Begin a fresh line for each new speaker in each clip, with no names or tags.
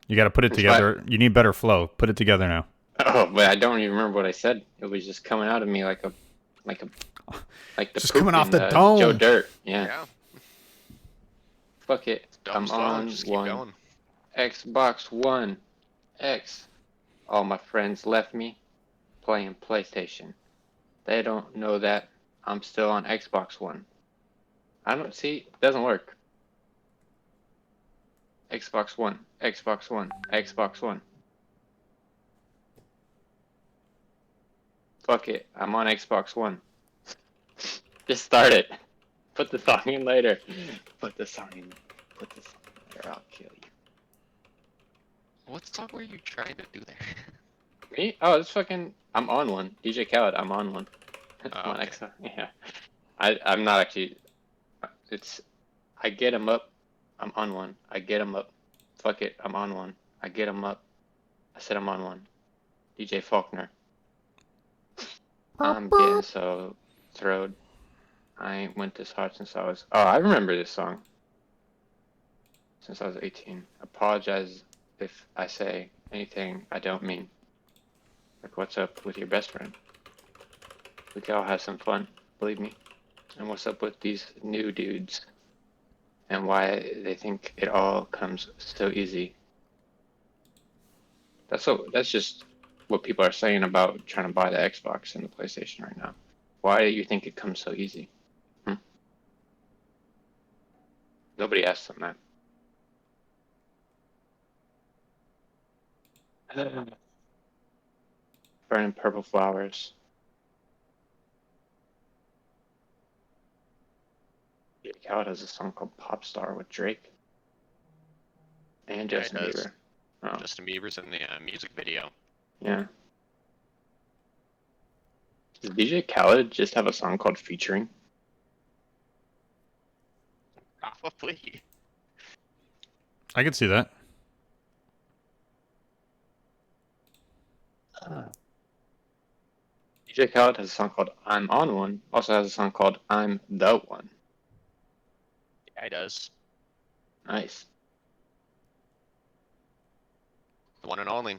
You got to put it
That's why.
together. You need better flow. Put it together now.
Oh, but I don't even remember what I said. It was just coming out of me like a, like the
It's just coming
poop
off
in
the
Joe
dome.
Dirt. Yeah.
Yeah,
Fuck it.
dumb's
I'm
flowing.
on
Just keep
one.
going.
Xbox One X. All my friends left me playing PlayStation. They don't know that I'm still on Xbox One. I don't see. It doesn't work. Xbox One. Xbox One. Xbox One. Fuck it. I'm on Xbox One. Just start it. Put the song in later. Put the song in. Put the song in later. I'll kill you.
What song were you trying to do there?
Me? Oh, it's fucking. I'm on one. DJ Khaled. I'm on one. I'm
Oh,
on
okay.
Xbox. Yeah. I'm not actually. It's. I get him up. I'm on one. I get him up. Fuck it. I'm on one. I get him up. I said I'm on one. DJ Faulkner. I'm getting so thrilled. I ain't went this hard since I was. Oh, I remember this song. Since I was 18. Apologize if I say anything I don't mean. Like, what's up with your best friend? We can all have some fun, believe me. And what's up with these new dudes? And why they think it all comes so easy. That's just what people are saying about trying to buy the Xbox and the PlayStation right now. Why do you think it comes so easy? Hmm? Nobody asked them that. Burning purple flowers. Jake Khaled has a song called Pop Star with Drake and
Yeah, it
Justin
does.
Bieber. Oh,
Justin Bieber's in the music video.
yeah. Does DJ Khaled just have a song called Featuring?
Probably.
I could see that.
DJ Khaled has a song called I'm On One. Also has a song called I'm the One.
Yeah, it does.
Nice.
The one and only.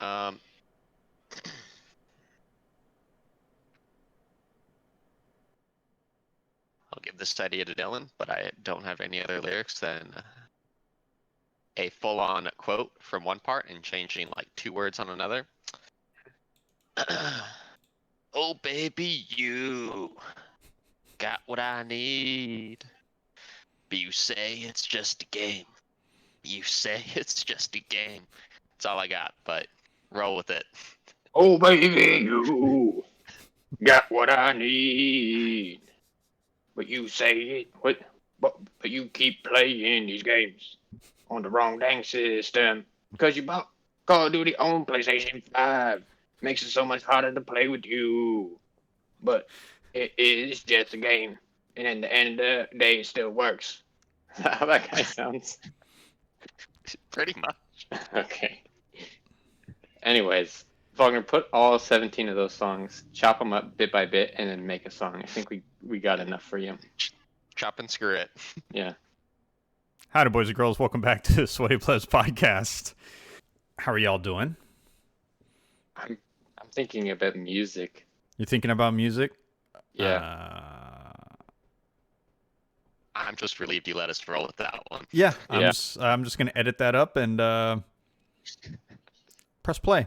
Um, I'll give this idea to Dylan, but I don't have any other lyrics than a full-on quote from one part and changing like two words on another. Oh, baby, you got what I need. But you say it's just a game. You say it's just a game. That's all I got, but roll with it.
Oh, baby, you got what I need. But you say it, but you keep playing these games on the wrong dang system. Because you bought Call of Duty on PlayStation 5. Makes it so much harder to play with you. But it is just a game. And at the end of the day, it still works. How that guy sounds.
Pretty much.
Okay. Anyways, Faulkner, put all 17 of those songs, chop them up bit by bit, and then make a song. I think we got enough for you.
Chop and screw it.
Yeah.
Howdy, boys and girls. Welcome back to the Sweaty Plebs podcast. How are y'all doing?
I'm thinking about music.
You thinking about music?
Yeah.
I'm just relieved you let us roll with that one.
Yeah.
Yeah.
I'm just gonna edit that up and press play.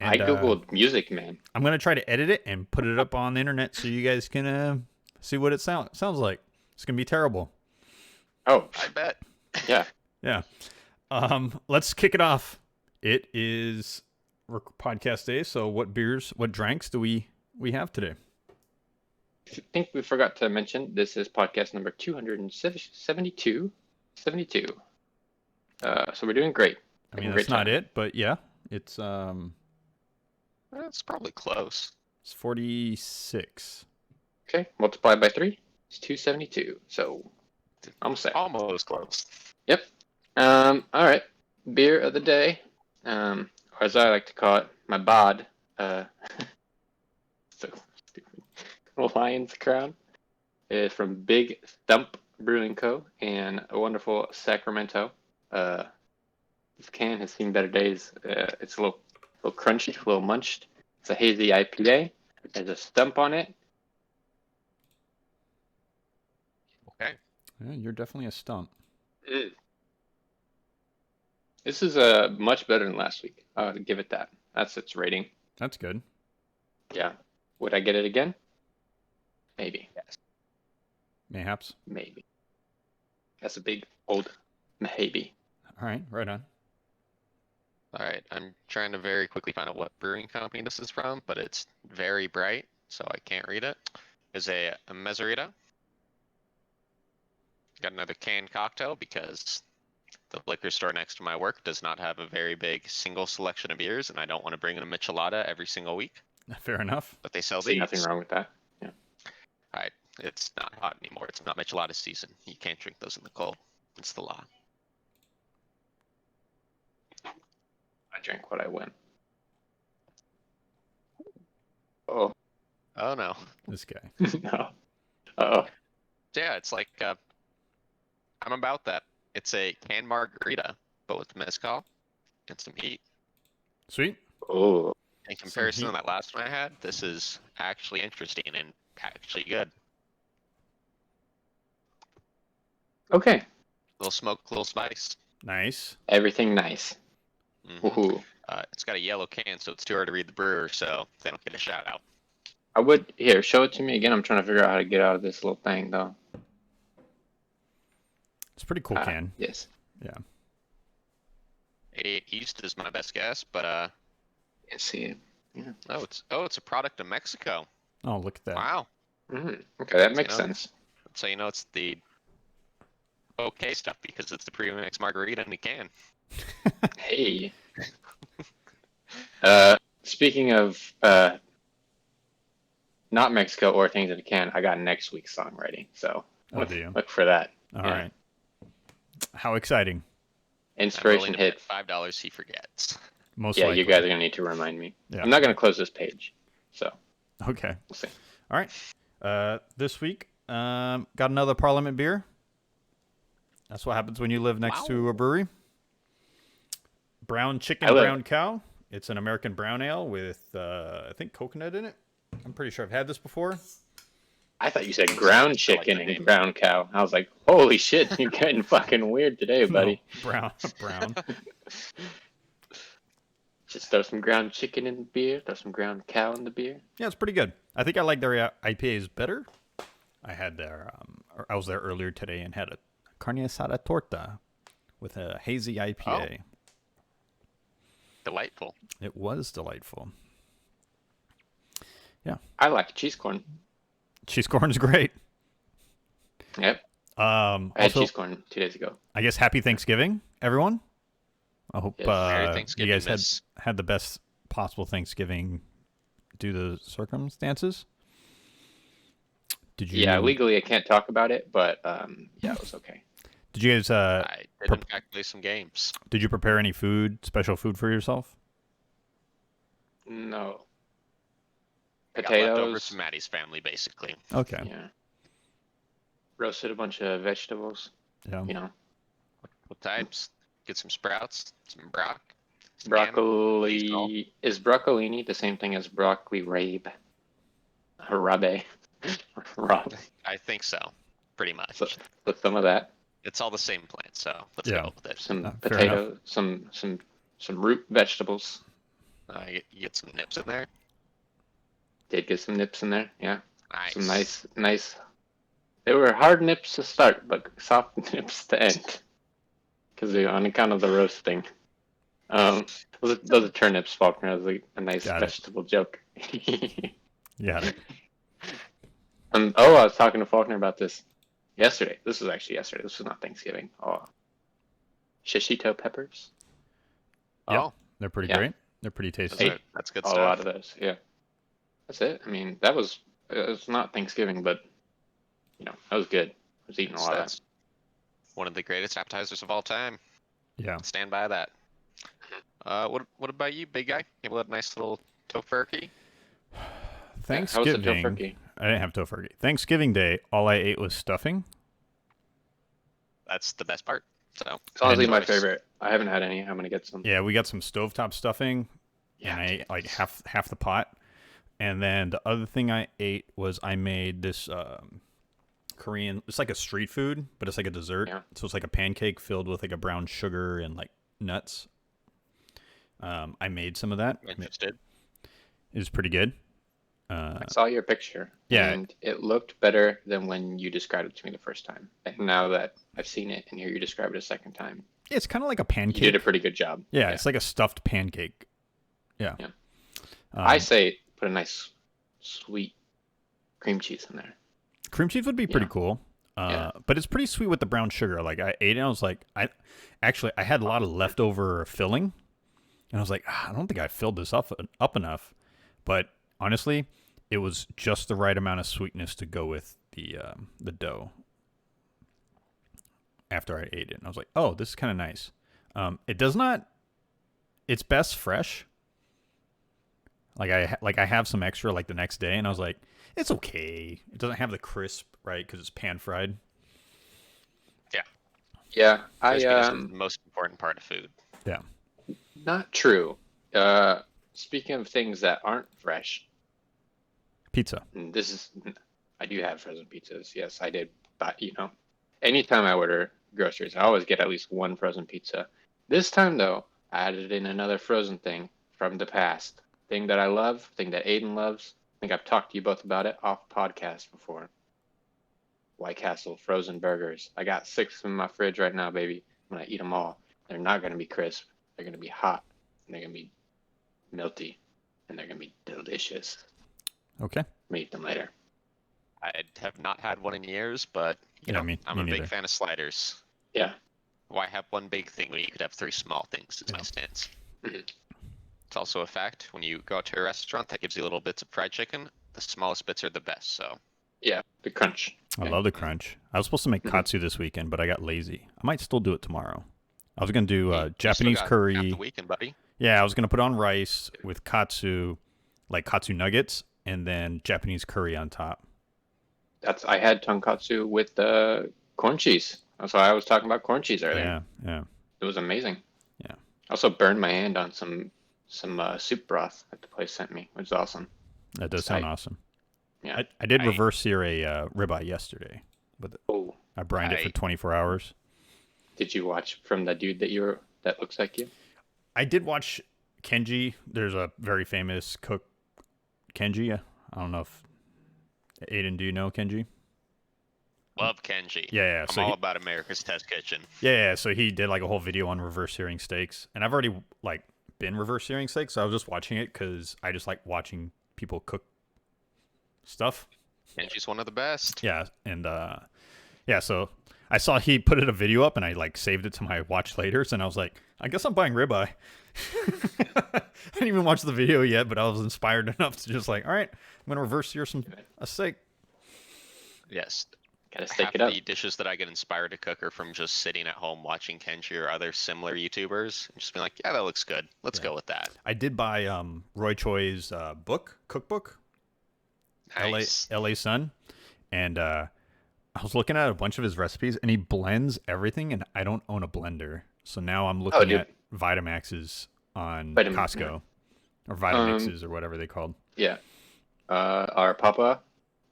I
And
googled music, man.
I'm gonna try to edit it and put it up on the internet so you guys can see what it sounds like. It's gonna be terrible.
Oh,
I bet.
yeah.
Yeah. Let's kick it off. It is podcast day. So what drinks do we have today?
I think we forgot to mention this is podcast number 272. 72. So we're doing great.
I mean,
Having a
that's
great
not
time.
it, but yeah, it's
That's probably close.
it's 46.
Okay, multiplied by 3. It's 272. So almost there.
Almost close.
Yep. All right. Beer of the day, or as I like to call it, my bod. So stupid. Lion's Crown is from Big Stump Brewing Co. in a wonderful Sacramento. can has seen better days. It's a little crunchy, a little munched. It's a hazy IPA. There's a stump on it.
Okay.
Yeah, you're definitely a stump.
This is much better than last week. I would give it that. That's its rating.
That's good.
Yeah. Would I get it again? Maybe. Yes.
Mayhaps.
Maybe. That's a big old maybe.
All right, right on.
All right. I'm trying to very quickly find out what brewing company this is from, but it's very bright, so I can't read it. Is a Mezzarita. Got another canned cocktail because the liquor store next to my work does not have a very big single selection of beers, and I don't want to bring in a Michelada every single week.
Fair enough.
But they sell
See
these.
nothing wrong with that. Yeah.
All right. It's not hot anymore. It's not Michelada season. You can't drink those in the cold. It's the law.
I drank what I went. Oh.
Oh no.
This guy.
No. Oh.
Yeah, it's like I'm about that. It's a canned margarita, but with mezcal and some heat.
Sweet.
Oh.
In comparison to
heat.
that last one I had, this is actually interesting and actually good.
Okay.
Little smoke, little spice.
Nice.
Everything nice.
Mhm.
Woohoo.
It's got a yellow can, so it's too hard to read the brewer, so they don't get a shout out.
I would here show it to me again. I'm trying to figure out how to get out of this little thing though.
It's a pretty cool can.
Yes.
Yeah.
88 East is my best guess, but
Yes, see it. Yeah.
it's a product of Mexico.
Oh, look at that.
Wow.
Okay, that makes
You know,
sense.
So you know it's the okay stuff because it's the pre-mixed margarita in a can.
Hey. Speaking of not Mexico or things in a can, I got next week's song ready. So
Oh, do you?
look for that.
All
Yeah.
right. How exciting.
Inspiration
I'm willing
hit.
to bet $5 he forgets.
Most
Yeah,
likely.
you guys are gonna need to remind me.
Yeah.
I'm not gonna close this page. So
Okay.
we'll see.
All right. This week, got another Parliament beer. That's what happens when you live next to a brewery. Brown Chicken, Brown Cow. It's an American brown ale with, I think, coconut in it. I'm pretty sure I've had this before.
I thought you said ground chicken and brown cow. I was like, holy shit, you're getting fucking weird today, buddy.
No, brown.
Just throw some ground chicken in the beer, throw some ground cow in the beer.
Yeah, it's pretty good. I think I like their IPAs better. I had I was there earlier today and had a carne asada torta with a hazy IPA.
Oh. Delightful.
It was delightful. Yeah.
I like cheese corn.
Cheese corn's great.
Yep. I had
Also,
cheese corn 2 days ago.
I guess happy Thanksgiving, everyone. I hope
Yes.
Merry
you
Thanksgiving,
guys
miss.
had the best possible Thanksgiving due to the circumstances. Did you?
Yeah, legally I can't talk about it, but yeah, it was okay.
Did you guys?
I did in fact play some games.
Did you prepare any special food for yourself?
No.
I got leftovers
Potatoes.
from Maddie's family, basically.
Okay.
Yeah. Roasted a bunch of vegetables.
Yeah.
You know,
What types? Get some sprouts, some brock. some
broccoli. Is broccolini the same thing as broccoli rabe? Harabe. Rob.
I think so. Pretty much.
So, with some of that.
It's all the same plant, so let's
Yeah.
go with it.
Some
Fair
potato, some root vegetables.
You get some nips in there.
Did get some nips in there, yeah.
Nice.
Some nice. They were hard nips to start, but soft nips to end. Because on account of the roasting. Those are turnips, Faulkner. That was a nice
Got it.
vegetable joke.
Yeah.
I was talking to Faulkner about this yesterday. This was actually yesterday. This was not Thanksgiving. Oh, shishito peppers.
Oh,
They're pretty
Yeah.
great. They're pretty tasty.
that's good
A
stuff.
lot of those. Yeah, that's it. I mean, it was not Thanksgiving, but that was good. I was eating a lot of that.
That's one of the greatest appetizers of all time.
Yeah.
Stand by that. What about you, big guy? You have a nice little tofurkey.
How was the
Thanksgiving.
tofurkey?
I didn't have tofurkey. Thanksgiving Day, all I ate was stuffing.
That's the best part. So
It's honestly my
choice.
favorite I haven't had any. I'm gonna get some.
Yeah, we got some stovetop stuffing, and I ate like half the pot. And then the other thing I ate was I made this Korean. It's like a street food, but it's like a dessert.
Yeah.
So it's like a pancake filled with like a brown sugar and like nuts. I made some of that.
Interested?
It was pretty good.
I saw your picture.
Yeah.
And it looked better than when you described it to me the first time. And now that I've seen it and hear you describe it a second time,
It's kind of like a pancake.
you did a pretty good job.
Yeah, it's like a stuffed pancake. Yeah.
Yeah.
Um,
I say put a nice sweet cream cheese in there.
cream cheese would be pretty
Yeah.
cool.
Yeah.
But it's pretty sweet with the brown sugar. Like I ate it, I was like, I had a lot of leftover filling, and I was like, I don't think I filled this up enough. But honestly, it was just the right amount of sweetness to go with the dough. After I ate it, and I was like, oh, this is kind of nice. It does not. It's best fresh. Like I have some extra like the next day, and I was like, it's okay. It doesn't have the crisp, right? Because it's pan fried.
Yeah,
Crispiness is the most important part of food.
Yeah.
not true. Speaking of things that aren't fresh,
Pizza.
and I do have frozen pizzas. Yes, I did. But anytime I order groceries, I always get at least one frozen pizza. This time though, I added in another frozen thing from the past. Thing that I love, thing that Aidan loves. I think I've talked to you both about it off podcast before. White Castle frozen burgers. I got 6 in my fridge right now, baby. I'm gonna eat them all. They're not gonna be crisp. They're gonna be hot. And they're gonna be melty. And they're gonna be delicious.
Okay.
I'm gonna eat them later.
I have not had one in years, but
Yeah,
I'm
me
a
neither.
big fan of sliders.
Yeah.
Why have one big thing when you could have 3 small things? Is my stance.
Mhm.
It's also a fact when you go out to a restaurant that gives you little bits of fried chicken, the smallest bits are the best. So
Yeah. The crunch.
I love the crunch. I was supposed to make katsu this weekend, but I got lazy. I might still do it tomorrow. I was gonna do
You still
Japanese
got half
curry.
the weekend, buddy.
Yeah, I was gonna put on rice with katsu, like katsu nuggets, and then Japanese curry on top.
I had tonkatsu with corn cheese. That's why I was talking about corn cheese earlier.
Yeah, yeah.
It was amazing.
Yeah.
I also burned my hand on some soup broth that the place sent me, which is awesome.
That does sound awesome.
Yeah.
I did reverse sear a ribeye yesterday, but
Oh,
I brined it for 24 hours.
did you watch from the dude that looks like you?
I did watch Kenji. There's a very famous cook, Kenji. I don't know if Aidan, do you know Kenji?
Love Kenji.
Yeah.
I'm
So
all about America's Test Kitchen.
yeah. So he did like a whole video on reverse searing steaks, and I've already like been reverse searing steaks. So I was just watching it because I just like watching people cook stuff.
Kenji's one of the best.
Yeah, and yeah. So I saw he put a video up, and I like saved it to my watch laters, and I was like, I guess I'm buying ribeye. I didn't even watch the video yet, but I was inspired enough to just like, all right, I'm gonna reverse sear a steak.
Yes.
Gotta steak
Half
it up.
the dishes that I get inspired to cook are from just sitting at home watching Kenji or other similar YouTubers and just being like, yeah, that looks good. Let's go with that.
I did buy Roy Choi's cookbook,
Nice.
LA Sun, and I was looking at a bunch of his recipes, and he blends everything, and I don't own a blender, so now I'm looking
dude.
at Vitamaxes on
Vitam-
Costco, or Vitamixes, or whatever they called.
Yeah. Our Papa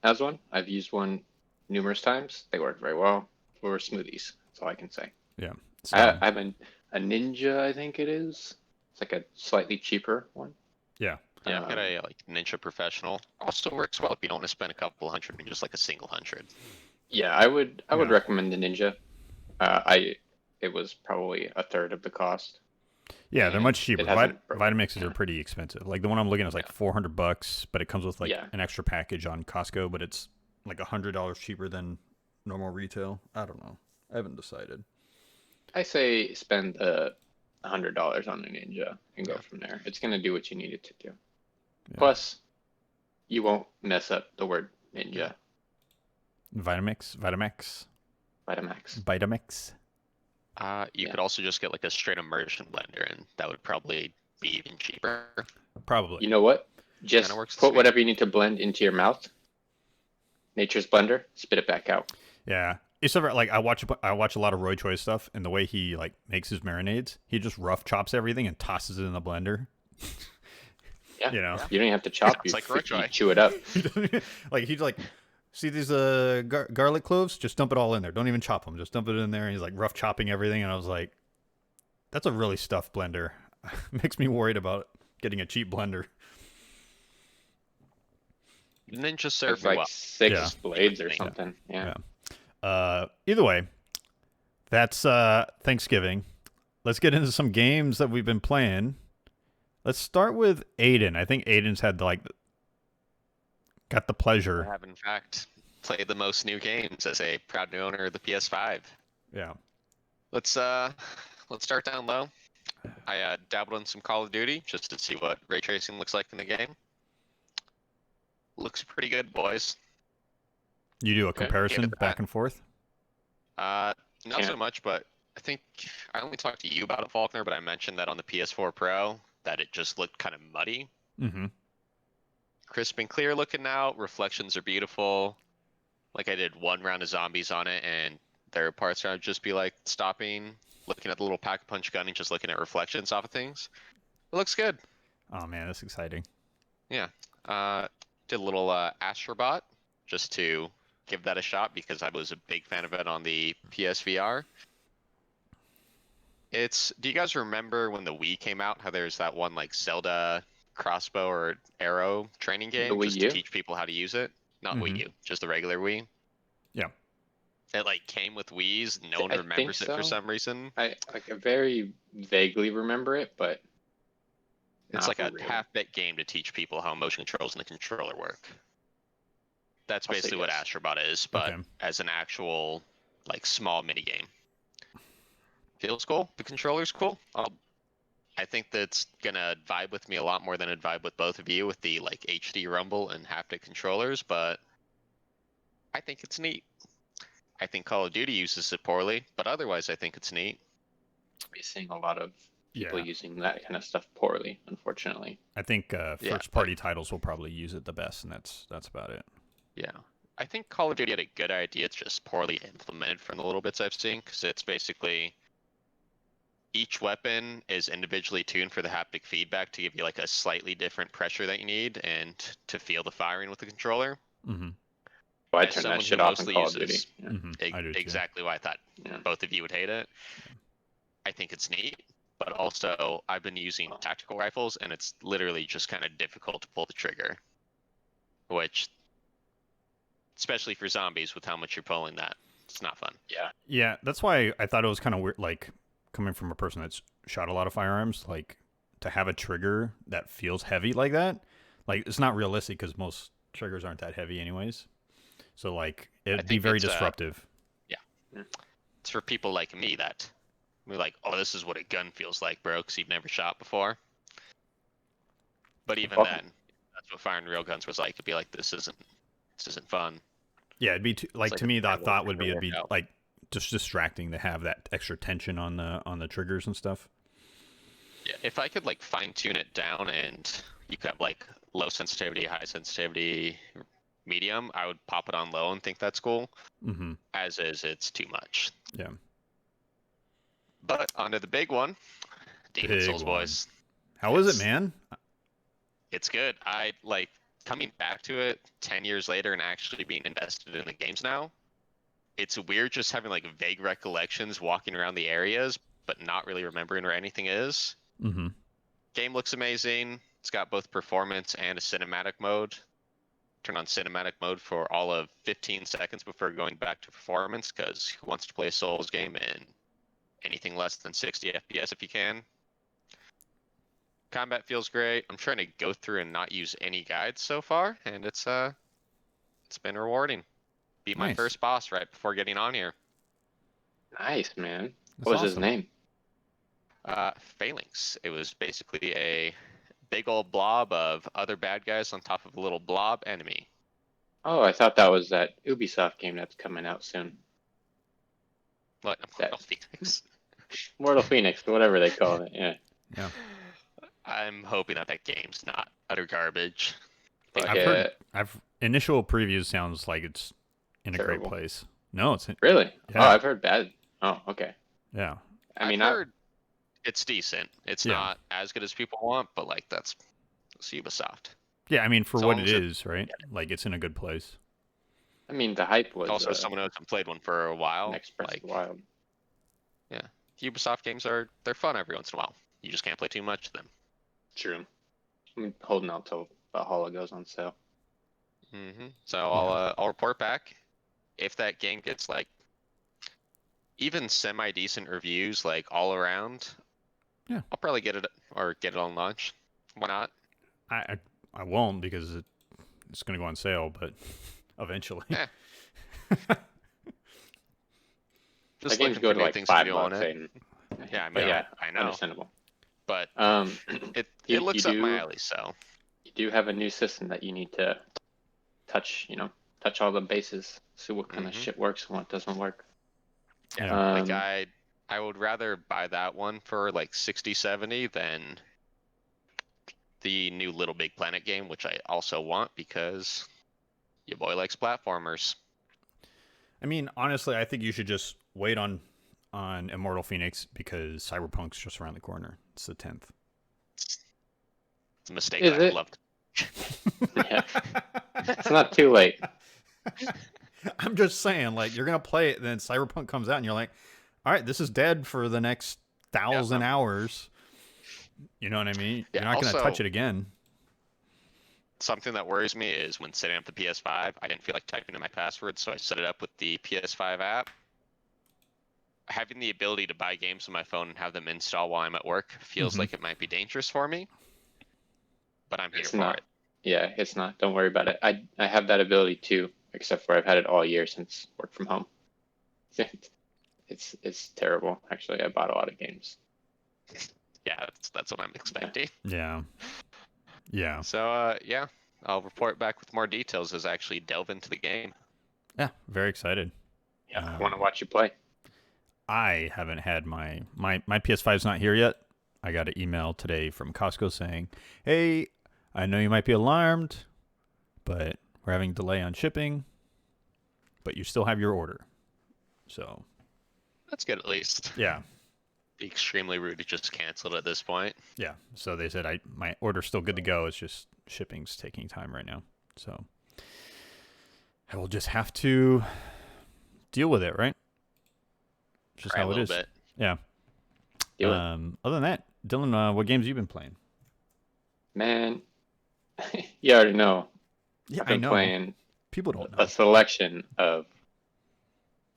has one. I've used one numerous times. They work very well for smoothies. That's all I can say.
Yeah. So,
I have a Ninja, I think it is. It's like a slightly cheaper one.
yeah.
Yeah, I've got a Ninja Professional. Also works well if you don't want to spend a couple hundred and just like a single hundred.
Yeah, I would
Yeah.
recommend the Ninja. It was probably a third of the cost.
Yeah, they're
And
much cheaper.
it hasn't broken.
Vitamixes are pretty expensive. Like the one I'm looking at is like $400, but it comes with like
Yeah.
an extra package on Costco, but it's like $100 cheaper than normal retail. I don't know. I haven't decided.
I say spend $100 on the Ninja and go from there. It's gonna do what you need it to do.
Yeah.
Plus, you won't mess up the word Ninja.
Vitamax.
Vitamax.
Vitamix.
You
Yeah.
could also just get like a straight immersion blender, and that would probably be even cheaper.
Probably.
You know what? Just
Kinda works the
put
same.
whatever you need to blend into your mouth. Nature's blender. Spit it back out.
Yeah. It's ever like I watch a lot of Roy Choi stuff, and the way he like makes his marinades, he just rough chops everything and tosses it in the blender.
Yeah.
You know,
You don't even have to chop.
Sounds like Roy
You
Choi.
chew it up.
like he's like, see these garlic cloves? Just dump it all in there. Don't even chop them. Just dump it in there. And he's like rough chopping everything, and I was like, that's a really stuffed blender. Makes me worried about getting a cheap blender.
Ninja serve
It's
me
like
well.
6
Yeah.
blades or
Yeah.
something. Yeah.
Either way, that's Thanksgiving. Let's get into some games that we've been playing. Let's start with Aidan. I think Aidan's had got the
I
pleasure.
have in fact played the most new games as a proud new owner of the PS5.
Yeah.
Let's start down low. I dabbled in some Call of Duty just to see what ray tracing looks like in the game. Looks pretty good, boys.
You do a
Okay.
comparison
Give it
back
that.
and forth.
Not
Yeah.
so much, but I think I only talked to you about it, Faulkner, but I mentioned that on the PS4 Pro that it just looked kind of muddy.
Mm-hmm.
Crisp and clear looking now. Reflections are beautiful. Like I did one round of zombies on it, and there are parts where I'd just be like stopping, looking at the little pack-a-punch gun, and just looking at reflections off of things. It looks good.
Oh man, that's exciting.
Yeah. Did a little Astrobot just to give that a shot because I was a big fan of it on the PSVR. Do you guys remember when the Wii came out, how there's that one like Zelda crossbow or arrow training game
Wii
just to
U?
teach people how to use it? Not
Mhm.
Wii U, just the regular Wii.
Yeah.
It like came with Wii's. No one
I think
remembers it for
so.
some reason.
I very vaguely remember it, but
It's
not
like a
really.
half-baked game to teach people how motion controls and the controller work. That's
I'll say
basically what
yes.
Astrobot is, but
Okay.
as an actual like small mini game. Feels cool. The controller's cool. I think that's gonna vibe with me a lot more than it'd vibe with both of you with the like HD rumble and haptic controllers, but I think it's neat. I think Call of Duty uses it poorly, but otherwise I think it's neat.
Be seeing a lot of people
Yeah.
using that kind of stuff poorly, unfortunately.
I think
Yeah,
first party titles will probably use it the best, and that's about it.
Yeah. I think Call of Duty had a good idea. It's just poorly implemented from the little bits I've seen, because it's basically each weapon is individually tuned for the haptic feedback to give you like a slightly different pressure that you need and to feel the firing with the controller.
Mm-hmm.
Well, I
As
turned that
someone
shit
who
off in
mostly
Call of
uses
Duty. Yeah.
Mm-hmm. I do too.
exactly why I thought
Yeah.
both of you would hate it. I think it's neat, but also I've been using tactical rifles and it's literally just kind of difficult to pull the trigger, which, especially for zombies with how much you're pulling that, it's not fun.
Yeah.
Yeah, that's why I thought it was kind of weird, like coming from a person that's shot a lot of firearms, like to have a trigger that feels heavy like that. Like it's not realistic because most triggers aren't that heavy, anyways. So like it'd be
think
very
it's,
disruptive.
It's for people like me that we're like, oh, this is what a gun feels like, bro, because you've never shot before. But even
Oh.
then, that's what firing real guns was like. It'd be like, this isn't fun.
Yeah, it'd be like
like
to
a
me. The
terrible
thought would be
trigger
it'd be
workout.
like just distracting to have that extra tension on the triggers and stuff.
Yeah, if I could like fine tune it down and you could have like low sensitivity, high sensitivity, medium, I would pop it on low and think that's cool.
Mm-hmm.
As is, it's too much.
Yeah.
But onto the big one, Demon
Big
Souls,
one.
boys.
How is it,
It's-
man?
It's good. I like coming back to it 10 years later and actually being invested in the games now. It's weird just having like vague recollections walking around the areas, but not really remembering where anything is.
Mm-hmm.
Game looks amazing. It's got both performance and a cinematic mode. Turn on cinematic mode for all of 15 seconds before going back to performance, because who wants to play a Souls game in anything less than 60 FPS if you can? Combat feels great. I'm trying to go through and not use any guides so far, and it's been rewarding. Beat my
Nice.
first boss right before getting on here.
Nice, man.
That's
What was his
awesome.
name?
Phalanx. It was basically a big old blob of other bad guys on top of a little blob enemy.
Oh, I thought that was that Ubisoft game that's coming out soon.
What?
That-
Phoenix.
Mortal Phoenix, whatever they call it. Yeah.
Yeah.
I'm hoping that game's not utter garbage. But
I've
Yeah.
heard. Initial previews sounds like it's in a great
Terrible.
place. No, it's
Really?
Yeah.
Oh, I've heard bad. Oh, okay.
yeah.
I mean,
I've heard it's decent. It's
Yeah.
not as good as people want, but like that's Ubisoft.
Yeah, I mean for
As
what
long
it
as it,
is, right? Like it's in a good place.
I mean, the hype was
also someone who hasn't played one for a while.
next Breath of
Like
the Wild.
yeah, Ubisoft games they're fun every once in a while. You just can't play too much of them.
True. I'm holding out till Valhalla goes on sale.
So
Yeah.
I'll report back if that game gets like even semi decent reviews like all around.
Yeah.
I'll probably get it on launch. Why not?
I I won't because it's going to go on sale, but eventually.
Eh.
That
Just
game's
looking
go
for
to
new
like
things to
$5,
do on it.
Aidan.
Yeah, I
But
mean,
yeah,
I know,
understandable.
but
You
it looks up my
do
alley. So
you do have a new system that you need to touch, touch all the bases, see what kind of shit works and what doesn't work.
yeah, like I would rather buy that one for like 60, 70 than the new Little Big Planet game, which I also want because your boy likes platformers.
I mean, honestly, I think you should just wait on Immortal Phoenix because Cyberpunk's just around the corner. It's the 10th.
It's a mistake
Is
that I would
it?
love.
Yeah. It's not too late.
I'm just saying, like, you're going to play it, then Cyberpunk comes out, and you're like, all right, this is dead for the next 1,000 hours. You know what I mean?
Yeah,
You're not going to
also-
touch it again.
Something that worries me is when setting up the PS5, I didn't feel like typing in my password, so I set it up with the PS5 app. Having the ability to buy games on my phone and have them install while I'm at work feels like it might be dangerous for me. But I'm here
It's
for
not.
it.
Yeah, it's not. Don't worry about it. I have that ability too, except for I've had it all year since work from home. It's terrible. Actually, I bought a lot of games.
Yeah, that's what I'm expecting.
Yeah. Yeah.
So yeah, I'll report back with more details as I actually delve into the game.
Yeah. Very excited.
Yeah, I want to watch you play.
I haven't had my PS5's not here yet. I got an email today from Costco saying, "Hey, I know you might be alarmed, but we're having delay on shipping, but you still have your order." So,
That's good at least.
yeah.
Be extremely rude to just cancel it at this point.
Yeah. So they said my order's still good to go. It's just shipping's taking time right now. So I will just have to deal with it, right? Just
Cry
how
a
it
little
is.
bit.
Yeah.
Do it.
Other than that, Dylan, what games have you been playing?
Man, you already know.
Yeah,
I've been
I know.
playing
People don't know.
a selection of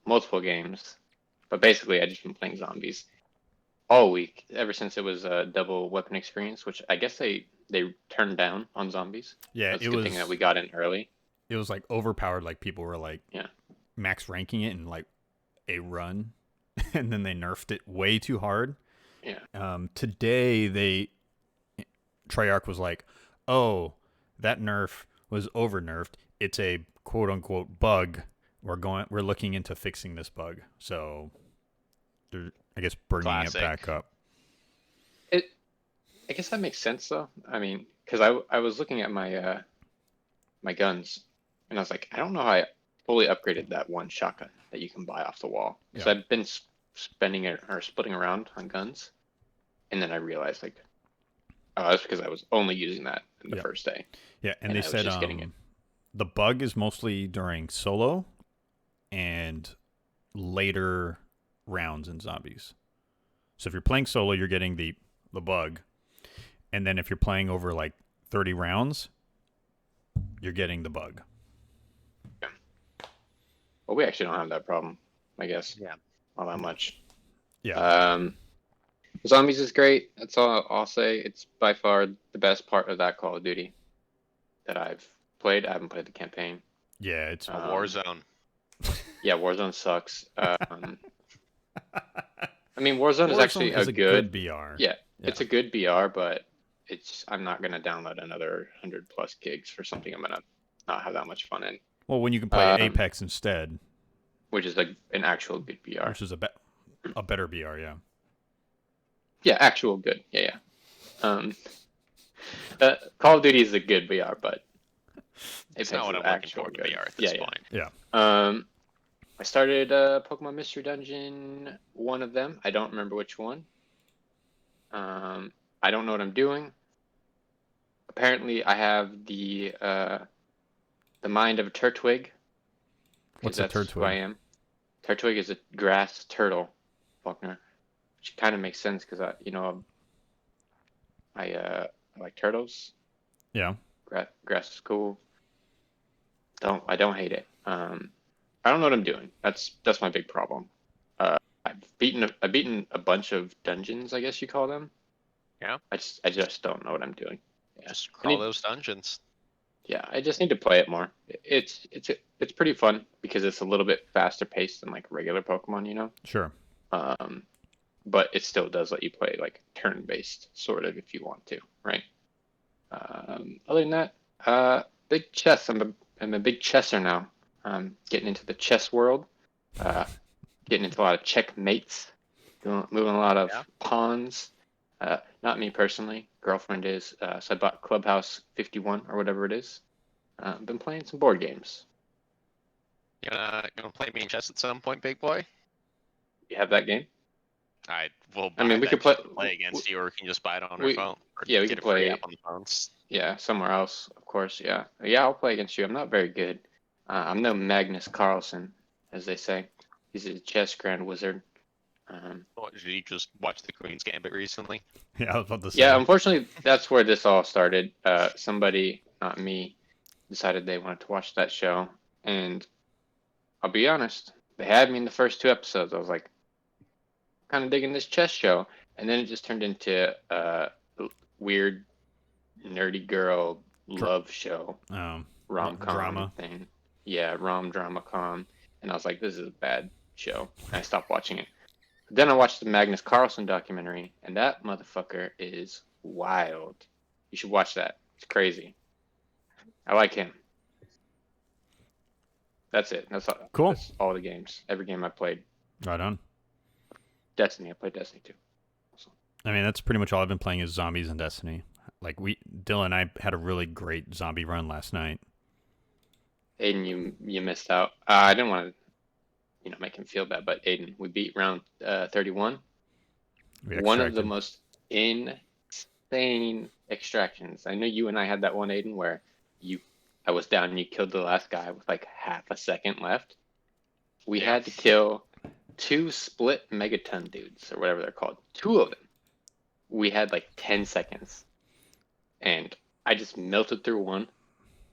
multiple games, but basically I just been playing zombies all week ever since it was a double weapon experience, which I guess they turned down on zombies.
Yeah,
That's
it
a good
was.
thing that we got in early.
It was like overpowered. Like people were like,
Yeah.
max ranking it in like a run, and then they nerfed it way too hard.
Yeah.
Today Treyarch was like, "Oh, that nerf was over nerfed. It's a quote unquote bug. We're looking into fixing this bug." So, they're, I guess, bringing
Classic.
it back up.
I guess that makes sense though. I mean, because I was looking at my my guns, and I was like, I don't know how I fully upgraded that one shotgun that you can buy off the wall. So
Yeah.
I've been spending it or splitting around on guns, and then I realized like, oh, that's because I was only using that in the
Yeah.
first day.
Yeah, and
And
they
I was
said
just getting it.
the bug is mostly during solo and later rounds in zombies. So if you're playing solo, you're getting the bug, and then if you're playing over like 30 rounds, you're getting the bug.
Well, we actually don't have that problem, I guess.
Yeah.
Not that much.
Yeah.
Zombies is great. That's all I'll say. It's by far the best part of that Call of Duty that I've played. I haven't played the campaign.
Yeah, it's
Warzone.
Yeah, Warzone sucks. I mean, Warzone is actually
is
a good.
BR.
Yeah, it's a good BR, but I'm not gonna download another 100+ gigs for something I'm gonna not have that much fun in.
Well, when you can play Apex instead,
Which is like an actual good BR.
which is a better BR, yeah.
Yeah, actual good. Yeah. Call of Duty is a good BR, but
It's
Apex
not what
is
I'm looking
actual
for to
good.
BR at this
Yeah.
point.
Yeah.
I started Pokemon Mystery Dungeon, one of them. I don't remember which one. I don't know what I'm doing. Apparently, I have the mind of a Turtwig.
What's
Because
a
that's who I
Turtwig?
am. Turtwig is a grass turtle, Faulkner, which kind of makes sense because I like turtles.
Yeah.
Grass is cool. I don't hate it. I don't know what I'm doing. That's my big problem. I've beaten a bunch of dungeons, I guess you call them.
Yeah.
I just don't know what I'm doing. Yeah.
Just
I
crawl
need,
those dungeons.
yeah, I just need to play it more. It's pretty fun because it's a little bit faster paced than like regular Pokemon, you know.
Sure.
Um, but it still does let you play like turn based sort of if you want to, right? Other than that, big chess. I'm a big chesser now. Getting into the chess world. Uh, Getting into a lot of checkmates. Moving a lot of
Yeah.
pawns. Not me personally. Girlfriend is. So I bought Clubhouse 51 or whatever it is. Been playing some board games.
You gonna play me in chess at some point, big boy?
You have that game?
I will
I
buy
mean, we
that
could play.
shit to play against you, or we can just buy it on our
We
phone, or
Yeah, we
get
can
a free
play.
app on the phones.
Yeah, somewhere else, of course. Yeah, yeah. I'll play against you. I'm not very good. I'm no Magnus Carlsen, as they say. He's a chess grand wizard.
What, did you just watch the Queen's Gambit recently?
Yeah, I was about to
Yeah,
say.
unfortunately, that's where this all started. Somebody, not me, decided they wanted to watch that show, and I'll be honest, they had me in the first two episodes. I was like, kind of digging this chess show, and then it just turned into a weird, nerdy girl
Dra-
love show, rom-com
Drama.
thing. Yeah, drama com, and I was like, this is a bad show, and I stopped watching it. Then I watched the Magnus Carlsen documentary, and that motherfucker is wild. You should watch that. It's crazy. I like him. That's it.
Cool.
That's all the games. Every game I played.
Right on.
Destiny. I played Destiny too. So,
I mean, that's pretty much all I've been playing is zombies and Destiny. Like Dylan and I had a really great zombie run last night.
Aiden, you missed out. I didn't want to, make him feel bad, but Aiden, we beat round 31.
We
One of the
extracted.
most insane extractions. I know you and I had that one, Aiden, where I was down and you killed the last guy with like half a second left. We
Yeah.
had to kill two split megaton dudes or whatever they're called. Two of them. We had like 10 seconds. And I just melted through one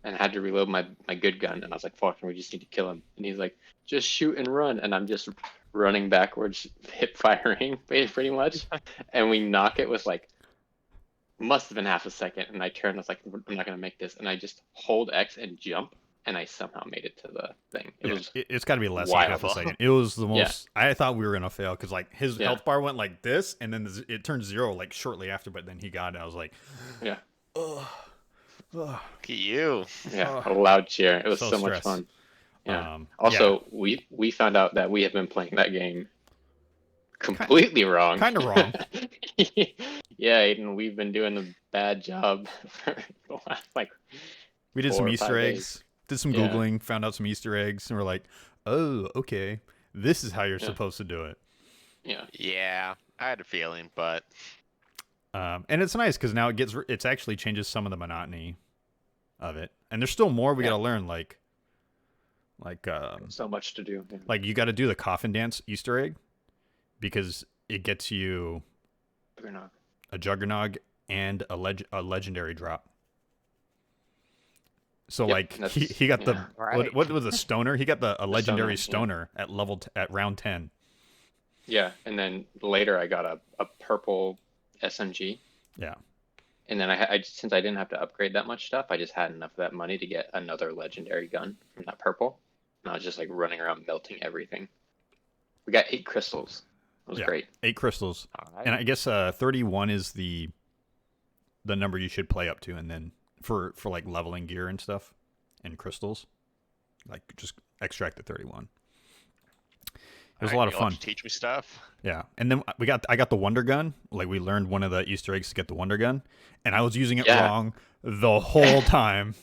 and had to reload my good gun. And I was like, fuck, we just need to kill him. And he's like, just shoot and run. And I'm just running backwards, hip firing pretty much. And we knock it with like, must have been half a second. And I turned, I was like, I'm not going to make this. And I just hold X and jump. And I somehow made it to the thing.
It's got to be less than
wild.
half a second. It was the
Yeah.
most. I thought we were gonna fail because like his
Yeah.
health bar went like this, and then it turned 0 like shortly after. But then he got it. I was like,
Yeah.
ugh.
Look at you.
Yeah. A loud cheer. It was
So
so much
stressed.
fun. Yeah.
Yeah.
Also, we found out that we have been playing that game completely wrong.
Kind of wrong.
Yeah, Aiden, we've been doing a bad job for the last like
We did
4
some
or
Easter
5
eggs.
days.
Did some
Yeah.
googling. Found out some Easter eggs, and we're like, oh, okay, this is how you're
Yeah.
supposed to do it.
Yeah.
Yeah, I had a feeling, but
And it's nice because now it's actually changes some of the monotony of it, and there's still more we
Yeah.
gotta learn. Like
So much to do. Yeah.
like you got to do the coffin dance Easter egg because it gets you
Juggernaut.
a Juggernog and a legendary drop. So
Yep,
like
that's-
he got the
yeah.
Right.
what was a stoner? He got a legendary
stoner,
stoner at at round 10.
Yeah, and then later I got a purple SMG.
Yeah.
And then I since I didn't have to upgrade that much stuff, I just had enough of that money to get another legendary gun from that purple. And I was just like running around melting everything. We got 8 crystals. It was
Yeah.
great.
8 crystals.
all right.
And I guess 31 is the number you should play up to, and then for like leveling gear and stuff and crystals, like just extract the 31. It was a lot of
You'll have
fun.
to teach me stuff.
Yeah, and then I got the Wonder Gun. Like we learned one of the Easter eggs to get the Wonder Gun, and I was using it
Yeah.
wrong the whole time.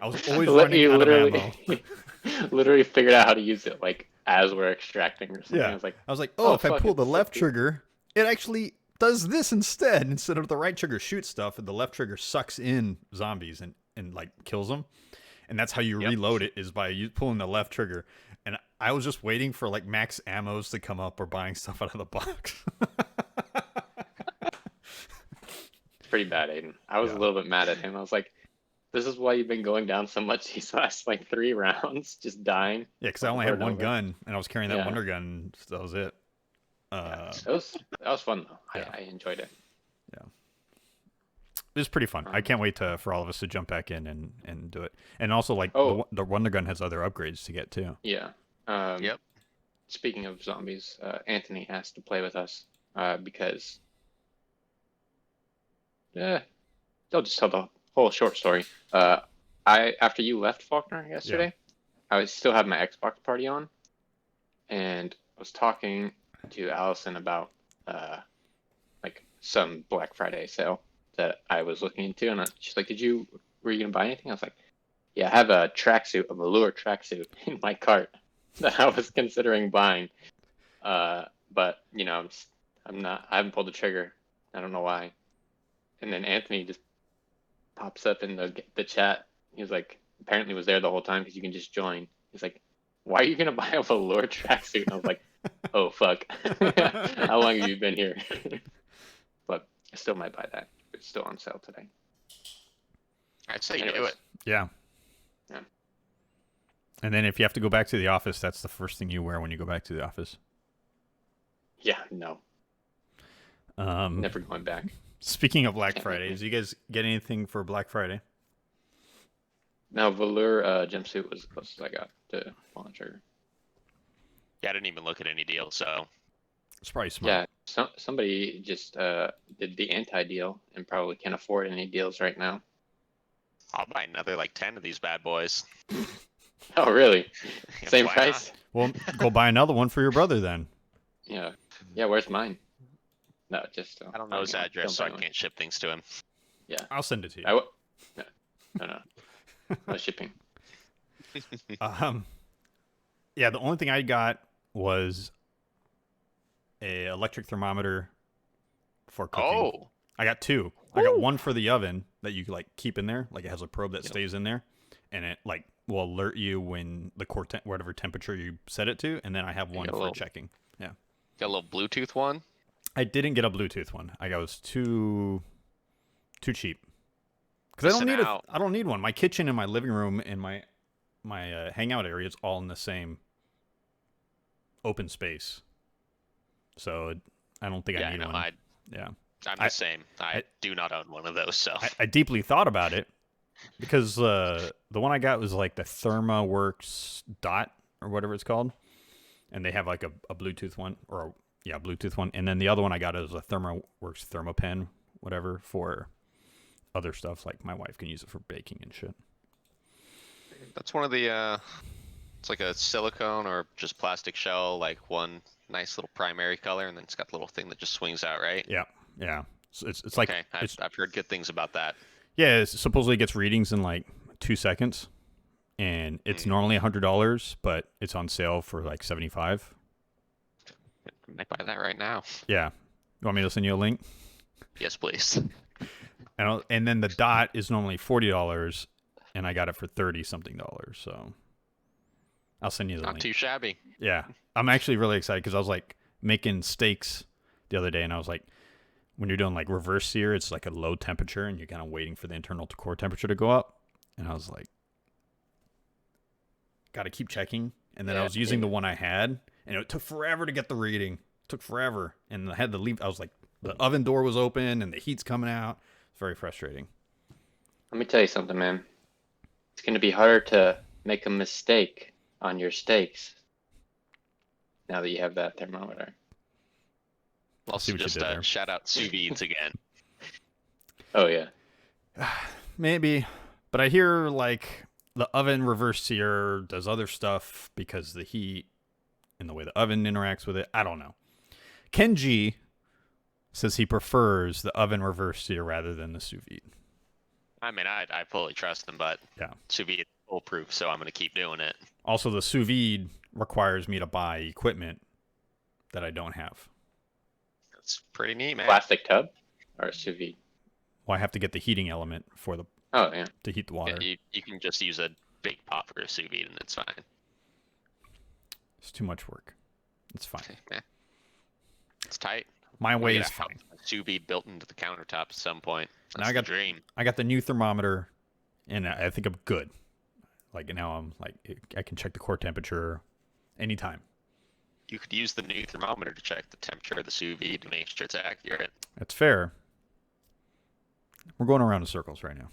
I was always
Let
running
you
out of
literally
ammo.
literally figured out how to use it like as we're extracting or something.
Yeah.
I was like,
I was like,
oh,
if I
fuck,
pull the
it's so
left
cool.
trigger, it actually does this instead of the right trigger shoots stuff, and the left trigger sucks in zombies and like kills them. And that's how you
Yep.
reload it, is by you pulling the left trigger. And I was just waiting for like max ammos to come up or buying stuff out of the box.
It's pretty bad, Aiden. I was
Yeah.
a little bit mad at him. I was like, this is why you've been going down so much these last like 3 rounds, just dying.
Yeah, because I only
over
had
and
one
over.
gun, and I was carrying that
Yeah.
wonder gun. So that was it.
Yeah. That was fun though.
Yeah.
I enjoyed it.
It was pretty fun. I can't wait for all of us to jump back in and do it. And also, like,
Oh.
the wonder gun has other upgrades to get too.
Yeah.
Yep.
Speaking of zombies, Anthony has to play with us because I'll just tell the whole short story. After you left Faulkner yesterday, I still had my Xbox party on, and I was talking to Allison about like some Black Friday sale that I was looking into, and she's like, were you gonna buy anything?" I was like, "Yeah, I have a velour tracksuit in my cart that I was considering buying, but you know, I'm not. I haven't pulled the trigger. I don't know why." And then Anthony just pops up in the chat. He was like, apparently was there the whole time because you can just join. He's like, "Why are you gonna buy a velour tracksuit?" And I was like, "Oh fuck, how long have you been here?" But I still might buy that. It's still on sale today.
I'd say do
Anyways.
it.
Yeah.
Yeah.
And then if you have to go back to the office, that's the first thing you wear when you go back to the office.
Yeah, no, never going back.
Speaking of Black
Can't
Friday,
make me.
did you guys get anything for Black Friday?
No, velour jumpsuit was the closest I got to pulling the trigger.
Yeah, I didn't even look at any deals, so
It's probably smart.
Yeah, somebody just did the anti-deal and probably can't afford any deals right now.
I'll buy another like 10 of these bad boys.
Oh, really?
Yeah,
Same
why
price?
Well, go buy another one for your brother then.
Yeah. Yeah, where's mine? No, just
I don't know his address, so I
don't buy
can't ship things to him.
I'll send it to you.
one. No. No shipping.
Yeah, the only thing I got was a electric thermometer for cooking.
Oh,
I got two. I got one for the oven that you like keep in there, like it has a probe that stays in there, and it like will alert you when the core whatever temperature you set it to, and then I have one for checking. Yeah.
got a little Bluetooth one.
I didn't get a Bluetooth one. I was too cheap. Because I don't need one. My kitchen and my living room and my hangout area is all in the same open space. So I don't think I need one. Yeah.
I'm the same. I do not own one of those, so
I deeply thought about it because the one I got was like the ThermaWorks Dot or whatever it's called, and they have like a Bluetooth one Bluetooth one, and then the other one I got is a ThermaWorks ThermoPen, whatever, for other stuff, like my wife can use it for baking and shit.
that's one of the. It's like a silicone or just plastic shell, like one nice little primary color, and then it's got the little thing that just swings out, right?
Yeah. So it's like
Okay, I've heard good things about that.
yeah. It supposedly gets readings in like 2 seconds, and it's normally $100, but it's on sale for like $75.
I might buy that right now.
Yeah. You want me to send you a link?
Yes, please.
And then the Dot is normally $40, and I got it for $30-something. So I'll send you the
Not
link.
too shabby.
Yeah, I'm actually really excited because I was like making steaks the other day, and I was like, when you're doing like reverse sear, it's like a low temperature, and you're kind of waiting for the internal to core temperature to go up. And I was like, got to keep checking. And then I was using the one I had, and it took forever to get the reading. It took forever, and I had to leave. I was like, the oven door was open, and the heat's coming out. It's very frustrating.
Let me tell you something, man. It's going to be harder to make a mistake on your steaks now that you have that thermometer.
Also,
what you
just
did there.
shout out sous vides again.
Oh, yeah.
Maybe, but I hear like the oven reverse sear does other stuff because the heat and the way the oven interacts with it. I don't know. Kenji says he prefers the oven reverse sear rather than the sous vide.
I mean, I fully trust them, but
Yeah.
sous vide is foolproof, so I'm going to keep doing it.
Also, the sous vide requires me to buy equipment that I don't have.
That's pretty neat, man.
Plastic tub or sous vide?
Well, I have to get the heating element for the
Oh yeah.
to heat the water.
Yeah, you can just use a big pot for a sous vide and it's fine.
It's too much work. It's fine.
Yeah. It's tight.
My
We
way
get
is
a
fine.
sous vide built into the countertop at some point.
Now
That's
I got
the dream.
I got the new thermometer, and I think I'm good. Like now I'm like I can check the core temperature anytime.
You could use the new thermometer to check the temperature of the sous vide to make sure it's accurate.
That's fair. We're going around in circles right now.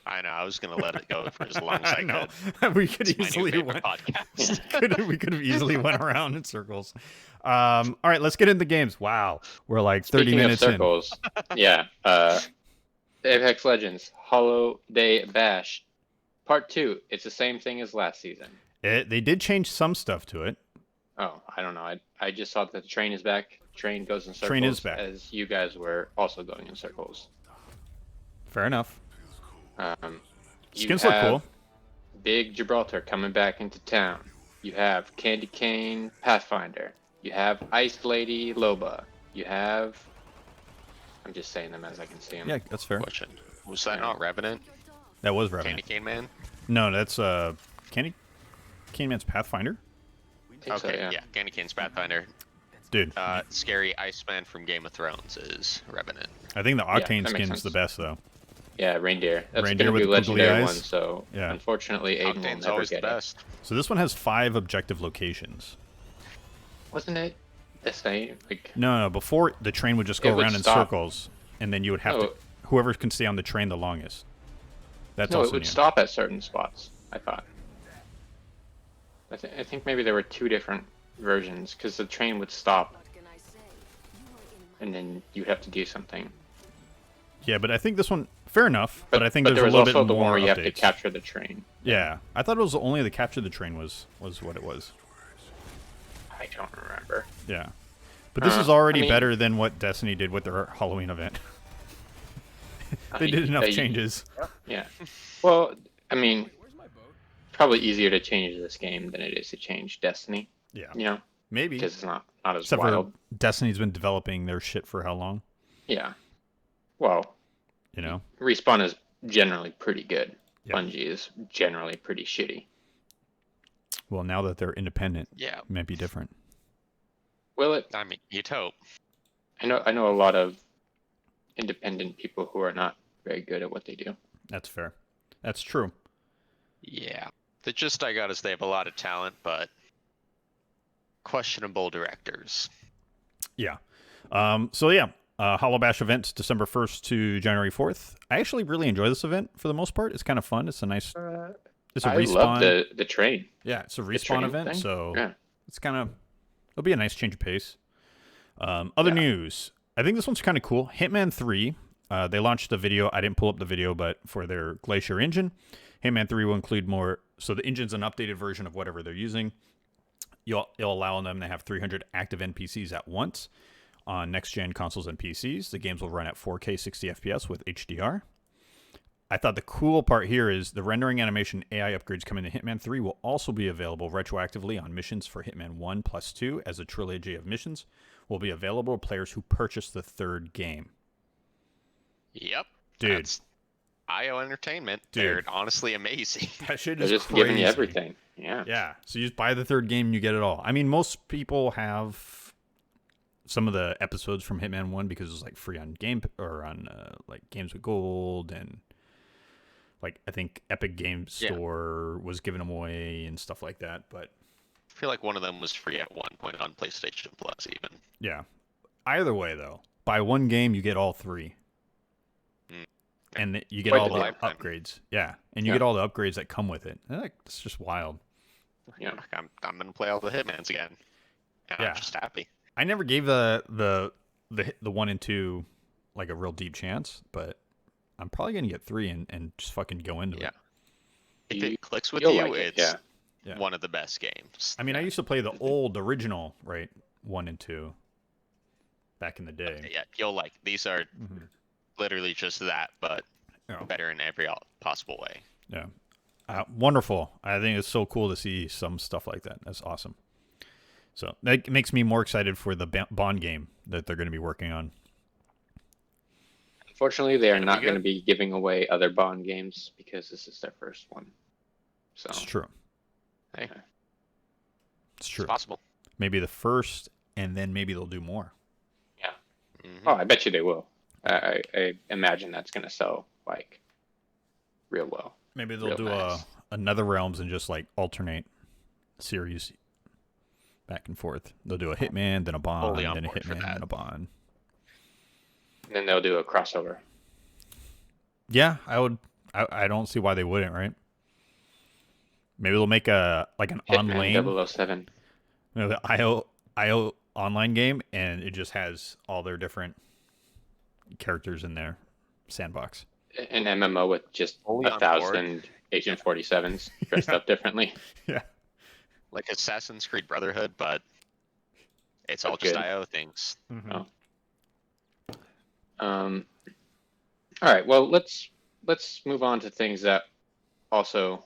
I know. I was gonna let it go for as long as I
know.
could.
We could
It's my new
easily
favorite
went.
podcast.
We could have easily went around in circles. All right, let's get into the games. Wow, we're like 30
Speaking
minutes
of circles, yeah. Apex Legends Holiday Bash Part 2. It's the same thing as last season.
in. They did change some stuff to it.
Oh, I don't know. I just saw that the train is back. Train goes in circles.
Train is back.
As you guys were also going in circles.
Fair enough.
You
Skins look
have
cool.
Big Gibraltar coming back into town. You have Candy Cane Pathfinder. You have Ice Lady Loba. You have. I'm just saying them as I can see them.
Yeah, that's fair.
Question: was that not Revenant?
That was
Candy
Revenant.
Cane Man?
No, that's Candy Man's Pathfinder.
I think so,
Okay,
yeah.
yeah. Candy Cane's Pathfinder.
Dude,
Scary Iceman from Game of Thrones is Revenant.
I think the Octane
that makes
skin's
sense.
the best though.
Yeah, Reindeer. That's
Reindeer
gonna
with
be
the googly
legendary
eyes.
one. So
Yeah.
unfortunately, Aidan will
Octane's
never
always the
get it.
best.
So this one has 5 objective locations.
Wasn't it the same? Like
No, before the train would just go
It would
around in
stop.
circles, and then you would have
No.
to whoever can stay on the train the longest. That's
no,
also
it would
new.
stop at certain spots. I thought. I think maybe there were 2 different versions because the train would stop, and then you'd have to do something.
Yeah, but I think this one fair enough. But I think
there
there's
was
a little bit
also the
more
one where you have to
updates.
capture the train.
Yeah, I thought it was only the capture the train was what it was.
I don't remember.
Yeah, but this is
I
already
mean-
better than what Destiny did with their Halloween event. They did enough changes.
Yeah. Well, I mean, probably easier to change this game than it is to change Destiny.
Yeah,
You know,
maybe.
because it's not as
Except
wild.
for Destiny's been developing their shit for how long?
Yeah. Well,
You know.
Respawn is generally pretty good.
Yeah.
Bungie is generally pretty shitty.
Well, now that they're independent,
Yeah.
it might be different.
Will it?
I mean, you'd hope.
I know a lot of independent people who are not very good at what they do.
That's fair. That's true.
Yeah. The gist I got is they have a lot of talent, but questionable directors.
Yeah. So yeah, Hollow Bash event December 1st to January 4th. I actually really enjoy this event for the most part. It's kind of fun. It's a nice. It's a
I
respawn.
love the train.
Yeah, it's a
train
respawn event,
thing?
so
Yeah.
it's kind of it'll be a nice change of pace. Other
Yeah.
news. I think this one's kind of cool. Hitman 3. They launched a video. I didn't pull up the video, but for their Glacier engine, Hitman 3 will include more. So the engine's an updated version of whatever they're using. It'll allow them to have 300 active NPCs at once on next-gen consoles and PCs. The games will run at 4K 60 FPS with HDR. I thought the cool part here is the rendering animation AI upgrades coming to Hitman 3 will also be available retroactively on missions for Hitman 1 plus 2, as a trilogy of missions will be available to players who purchase the third game.
Yep.
Dude.
That's IO Entertainment.
Dude.
They're honestly amazing.
That shit
They're
is
just
crazy.
giving you everything. Yeah.
Yeah, so you just buy the third game and you get it all. I mean, most people have some of the episodes from Hitman 1 because it was like free on game or on like Games with Gold, and like I think Epic Games
Yeah.
Store was giving them away and stuff like that. But
I feel like one of them was free at one point on PlayStation Plus, even.
yeah, either way though, buy one game you get all 3.
Mm.
And you get
Quite
all
the
the
lifetime.
upgrades. Yeah, and you
Yeah.
get all the upgrades that come with it. And, like, it's just wild.
Yeah.
I'm gonna play all the Hitmans again. And
Yeah.
I'm just happy.
I never gave the 1 and 2 like a real deep chance, but I'm probably gonna get 3 and just fucking go into
Yeah.
it.
If
You-
it clicks with
You'll
you,
like it.
it's
Yeah.
Yeah.
one of the best games.
I mean, I used to play the old original, right, 1 and 2, back in the day.
Yeah, you'll like these are
Mhm.
literally just that, but
Yeah.
better in every possible way.
Yeah. Wonderful. I think it's so cool to see some stuff like that. That's awesome. So that makes me more excited for the Bond game that they're going to be working on.
Unfortunately, they are
Gonna be
not going to
good.
be giving away other Bond games because this is their first one. So
It's true.
Hey,
It's
it's
true.
possible.
Maybe the first, and then maybe they'll do more.
yeah.
Mhm.
Oh, I bet you they will. I imagine that's going to sell like real well,
Maybe they'll
real
do
nice.
another Realms and just like alternate series back and forth. They'll do a Hitman, then a
Fully
Bond,
on
then a
board for
Hitman,
that.
then a Bond.
And then they'll do a crossover.
Yeah, I would. I don't see why they wouldn't, right? Maybe they'll make a like an
Hitman
online,
007.
the IO online game, and it just has all their different characters in their sandbox.
An MMO with just
Fully
a
on board.
thousand Agent 47s dressed
Yeah,
up differently,
yeah.
Like Assassin's Creed Brotherhood, but it's all
but
just
good.
IO things.
Mm-hmm.
Oh. Um, all right. Well, let's move on to things that also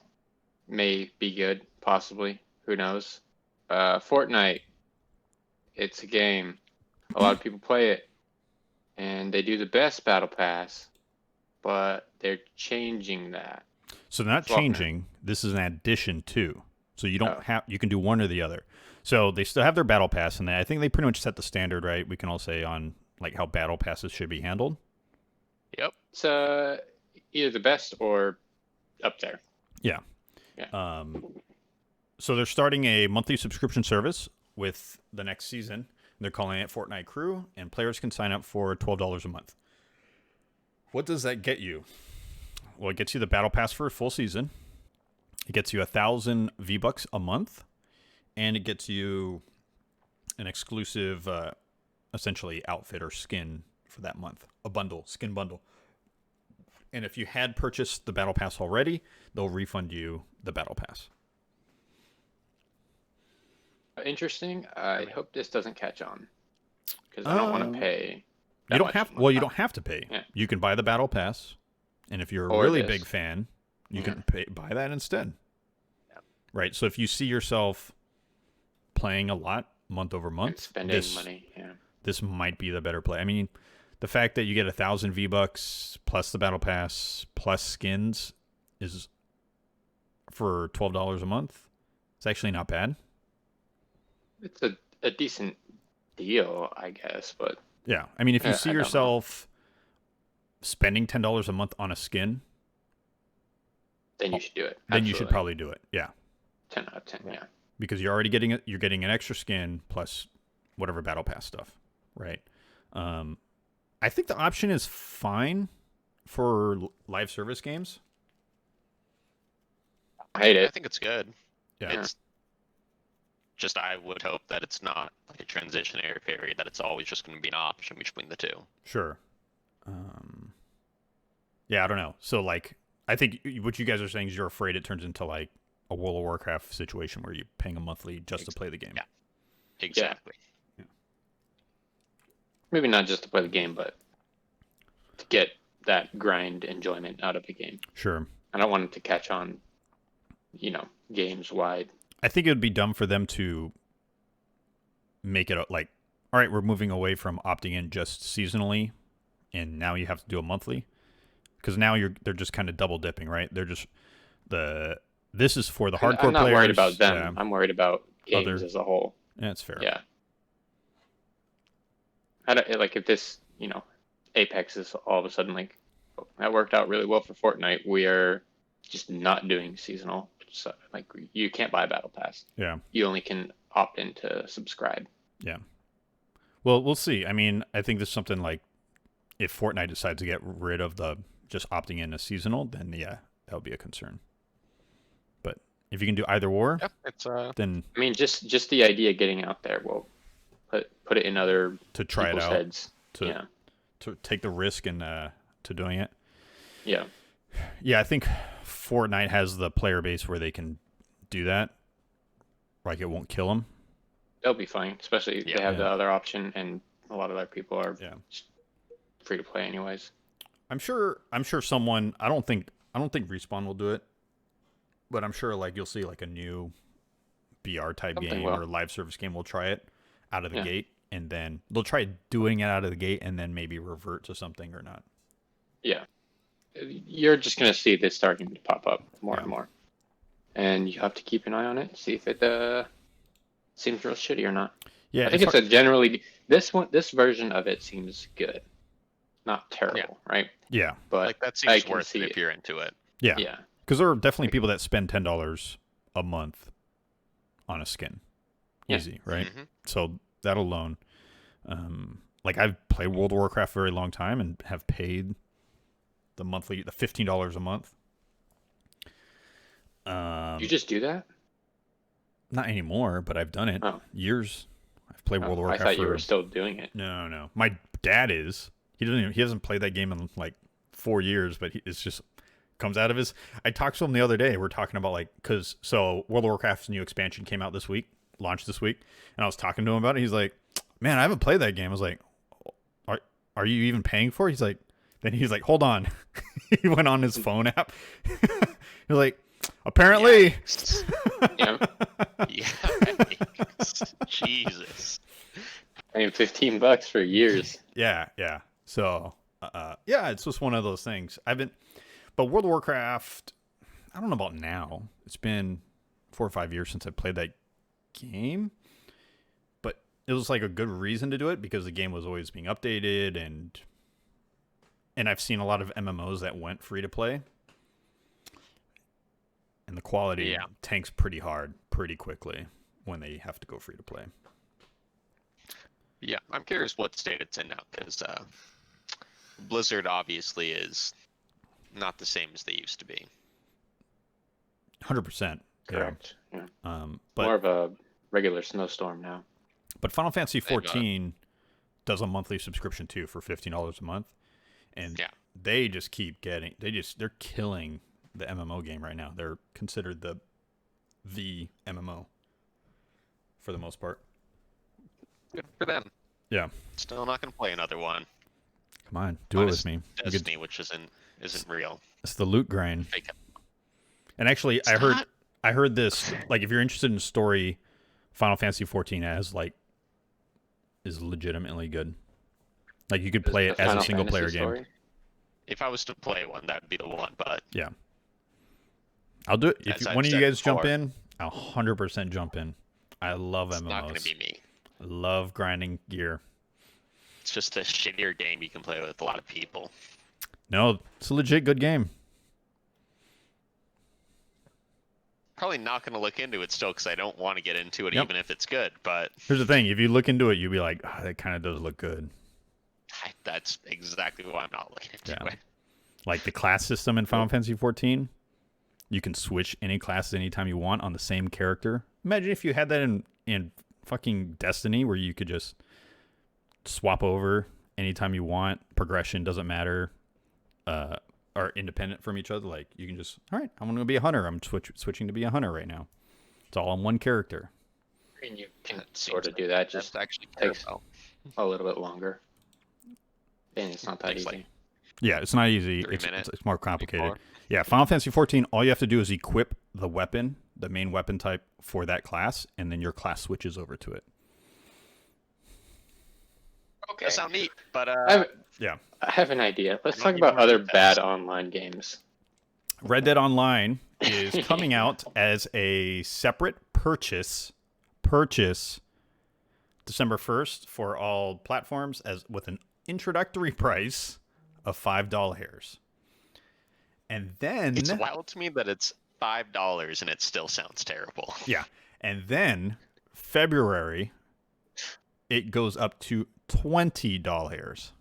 may be good, possibly. Who knows? Fortnite. It's a game. A lot of people play it, and they do the best battle pass, but they're changing that.
So they're not
Faulkner.
changing. This is an addition to. So you don't
Oh,
have. You can do one or the other. So they still have their battle pass, and I think they pretty much set the standard, right? We can all say on like how battle passes should be handled.
Yep.
it's either the best or up there.
Yeah.
Yeah.
So they're starting a monthly subscription service with the next season. They're calling it Fortnite Crew, and players can sign up for $12 a month. What does that get you? Well, it gets you the battle pass for a full season. It gets you 1,000 V bucks a month, and it gets you an exclusive, essentially outfit or skin for that month, a bundle, skin bundle. And if you had purchased the battle pass already, they'll refund you the battle pass.
Interesting. I hope this doesn't catch on because I don't want to
Um,
pay
you
that
don't
much
have.
a month.
Well, you don't have to pay.
Yeah.
You can buy the battle pass, and if you're a
Or
really big
this.
fan, you
Yeah.
can buy that instead.
Yep.
Right. So if you see yourself playing a lot month over
And
month,
spending money. Yeah.
this might be the better play. I mean, the fact that you get 1,000 V bucks plus the battle pass plus skins is for $12 a month. It's actually not bad.
It's a decent deal, I guess, but
Yeah. I mean, if you see
I don't know.
yourself spending $10 a month on a skin,
Then you should do it.
then you should
Absolutely.
probably do it. Yeah.
10 out of 10. Yeah.
Because you're already getting it. You're getting an extra skin plus whatever battle pass stuff, right? I think the option is fine for live service games.
I hate
I
it.
think it's good.
Yeah.
It's just I would hope that it's not like a transitionary period, that it's always just going to be an option between the two.
Sure. Yeah, I don't know. So like, I think what you guys are saying is you're afraid it turns into like a World of Warcraft situation where you're paying a monthly just to play the game.
Yeah. Exactly.
Maybe not just to play the game, but to get that grind enjoyment out of the game.
Sure.
I don't want it to catch on, games wide.
I think it would be dumb for them to make it like, all right, we're moving away from opting in just seasonally, and now you have to do a monthly, because now they're just kind of double dipping, right? They're just this is for the hardcore
I'm not
players.
worried about them.
Yeah,
I'm worried about games
Other-
as a whole.
that's fair.
Yeah. Like if this, Apex is all of a sudden like, oh, that worked out really well for Fortnite. We are just not doing seasonal. So like you can't buy a battle pass.
Yeah.
You only can opt in to subscribe.
Yeah. Well, we'll see. I mean, I think this is something like if Fortnite decides to get rid of the just opting in as seasonal, then yeah, that would be a concern. But if you can do either or,
Yeah, it's
then
I mean, just the idea of getting out there will put it in other
to try it
people's
out,
heads.
to
Yeah.
to take the risk and to doing it.
Yeah.
Yeah, I think Fortnite has the player base where they can do that. Like it won't kill them.
They'll be fine, especially if
Yeah.
they have
Yeah.
the other option, and a lot of other people are
Yeah.
free to play anyways.
I'm sure someone. I don't think Respawn will do it. but I'm sure like you'll see like a new BR type
Something
game
will.
or live service game will try it out of the
Yeah.
gate, and then they'll try doing it out of the gate, and then maybe revert to something or not.
Yeah. You're just gonna see this starting to pop up more
Yeah.
and more, and you have to keep an eye on it, see if it seems real shitty or not.
Yeah,
I think it's a generally this version of it seems good, not terrible, right?
yeah,
But
Like that
I
seems
can
worth
see
it
it.
if you're into it.
yeah,
Yeah.
because there are definitely people that spend $10 a month on a skin,
Yeah.
easy, right?
hmm
So that alone, like I've played World of Warcraft for a very long time and have paid the $15 a month.
You just do that?
Not anymore, but I've done it
Oh.
years. I've played World of
Oh, I
Warcraft
thought
for
you were still doing it.
no. My dad is. He hasn't played that game in like 4 years, but it's just comes out of his. I talked to him the other day. We're talking about like so World of Warcraft's new expansion came out this week, launched this week, and I was talking to him about it. He's like, "Man, I haven't played that game." I was like, "Are you even paying for it?" He's like, "Hold on." He went on his phone app. He's like, "Apparently."
Yeah.
Yeah. Jesus.
I mean, $15 for years.
Yeah. So, yeah, it's just one of those things. But World of Warcraft, I don't know about now. It's been 4 or 5 years since I played that game, but it was like a good reason to do it because the game was always being updated, and I've seen a lot of MMOs that went free to play, and the quality tanks pretty hard, pretty quickly when they have to go free to play.
Yeah, I'm curious what state it's in now, because Blizzard obviously is not the same as they used to be.
100%.
Correct. Yeah.
But
More of a regular snowstorm now.
But Final Fantasy 14 does a monthly subscription too for $15 a month, and they just keep they're killing the MMO game right now. They're considered the MMO for the most part.
Good for them.
Yeah.
Still not gonna play another one.
Come on, do it with me.
Destiny, which isn't real.
It's the loot grind.
Fake it.
And actually,
It's
I heard this. Like, if you're interested in story, Final Fantasy 14 is legitimately good. Like, you could play it as a single player game.
If I was to play one, that'd be the one. But
yeah, I'll do it. If one of you guys jump in, I'll 100% jump in. I love MMOs.
It's not gonna be me.
I love grinding gear.
It's just a shittier game you can play with a lot of people.
No, it's a legit good game.
Probably not going to look into it still because I don't want to get into it even if it's good. But
here's the thing: if you look into it, you'll be like, oh, "That kind of does look good."
That's exactly why I'm not looking into it.
Like the class system in Final Fantasy 14, you can switch any classes anytime you want on the same character. Imagine if you had that in fucking Destiny, where you could just swap over anytime you want. Progression doesn't matter. Are independent from each other. Like, you can just, all right, I'm going to be a hunter. I'm switching to be a hunter right now. It's all on one character.
And you can sort of do that. Just
actually
takes a little bit longer. And it's not that easy.
Yeah, it's not easy.
3 minutes.
It's more complicated. Yeah, Final Fantasy 14, all you have to do is equip the weapon, the main weapon type for that class, and then your class switches over to it.
Okay. That sounds neat, but
yeah.
I have an idea. Let's talk about other bad online games.
Red Dead Online is coming out as a separate purchase December 1st for all platforms with an introductory price of $5. And then
it's wild to me that it's $5 and it still sounds terrible.
Yeah. And then February it goes up to $20.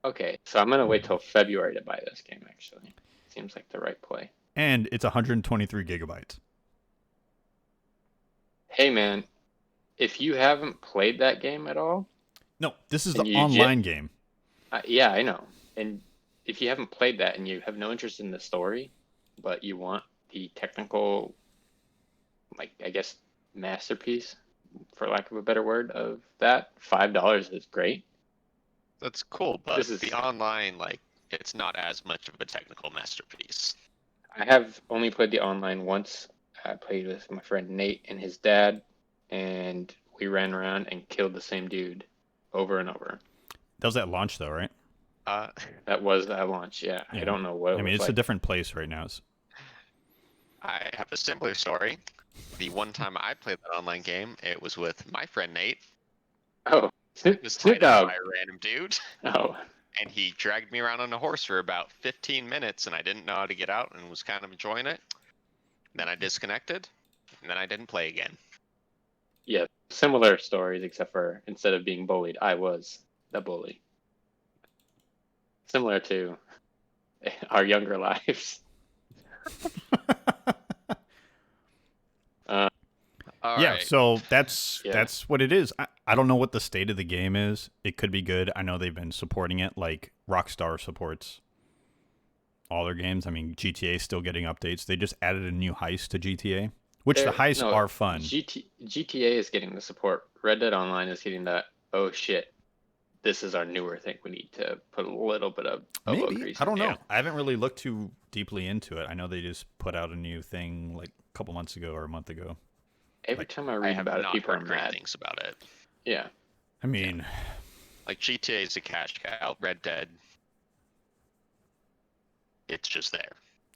Okay, so I'm gonna wait till February to buy this game. Actually, seems like the right play.
And it's 123 gigabytes.
Hey man, if you haven't played that game at all,
no, this is the online game.
Yeah, I know. And if you haven't played that and you have no interest in the story, but you want the technical, like, I guess, masterpiece, for lack of a better word, of that, $5 is great.
That's cool, but the online, like, it's not as much of a technical masterpiece.
I have only played the online once. I played with my friend Nate and his dad, and we ran around and killed the same dude over and over.
That was at launch though, right?
Uh,
That was that launch. Yeah, I
Yeah.
don't know what it
I mean,
was
it's a
like.
different place right now.
I have a similar story. The one time I played that online game, it was with my friend Nate.
Oh,
I
Snoop,
was
Snoop
tied up
Dogg.
by a random dude,
Oh,
and he dragged me around on a horse for about 15 minutes, and I didn't know how to get out and was kind of enjoying it. Then I disconnected, and then I didn't play again.
yeah, similar stories, except for instead of being bullied, I was the bully. Similar to our younger lives.
All
Yeah,
right.
so that's
Yeah.
that's what it is. I don't know what the state of the game is. It could be good. I know they've been supporting it, like Rockstar supports all their games. I mean, GTA is still getting updates. They just added a new heist to GTA, which the heists
No,
are fun.
GTA is getting the support. Red Dead Online is getting that. Oh shit, this is our newer thing. We need to put a little bit of elbow
Maybe.
grease
I
in.
don't know.
Yeah.
I haven't really looked too deeply into it. I know they just put out a new thing like a couple months ago or a month ago.
Every
Like,
time I
I
read
have
about it,
not
people are
heard great
mad.
things about it.
Yeah,
I mean,
Like GTA is a cash cow. Red Dead, it's just there.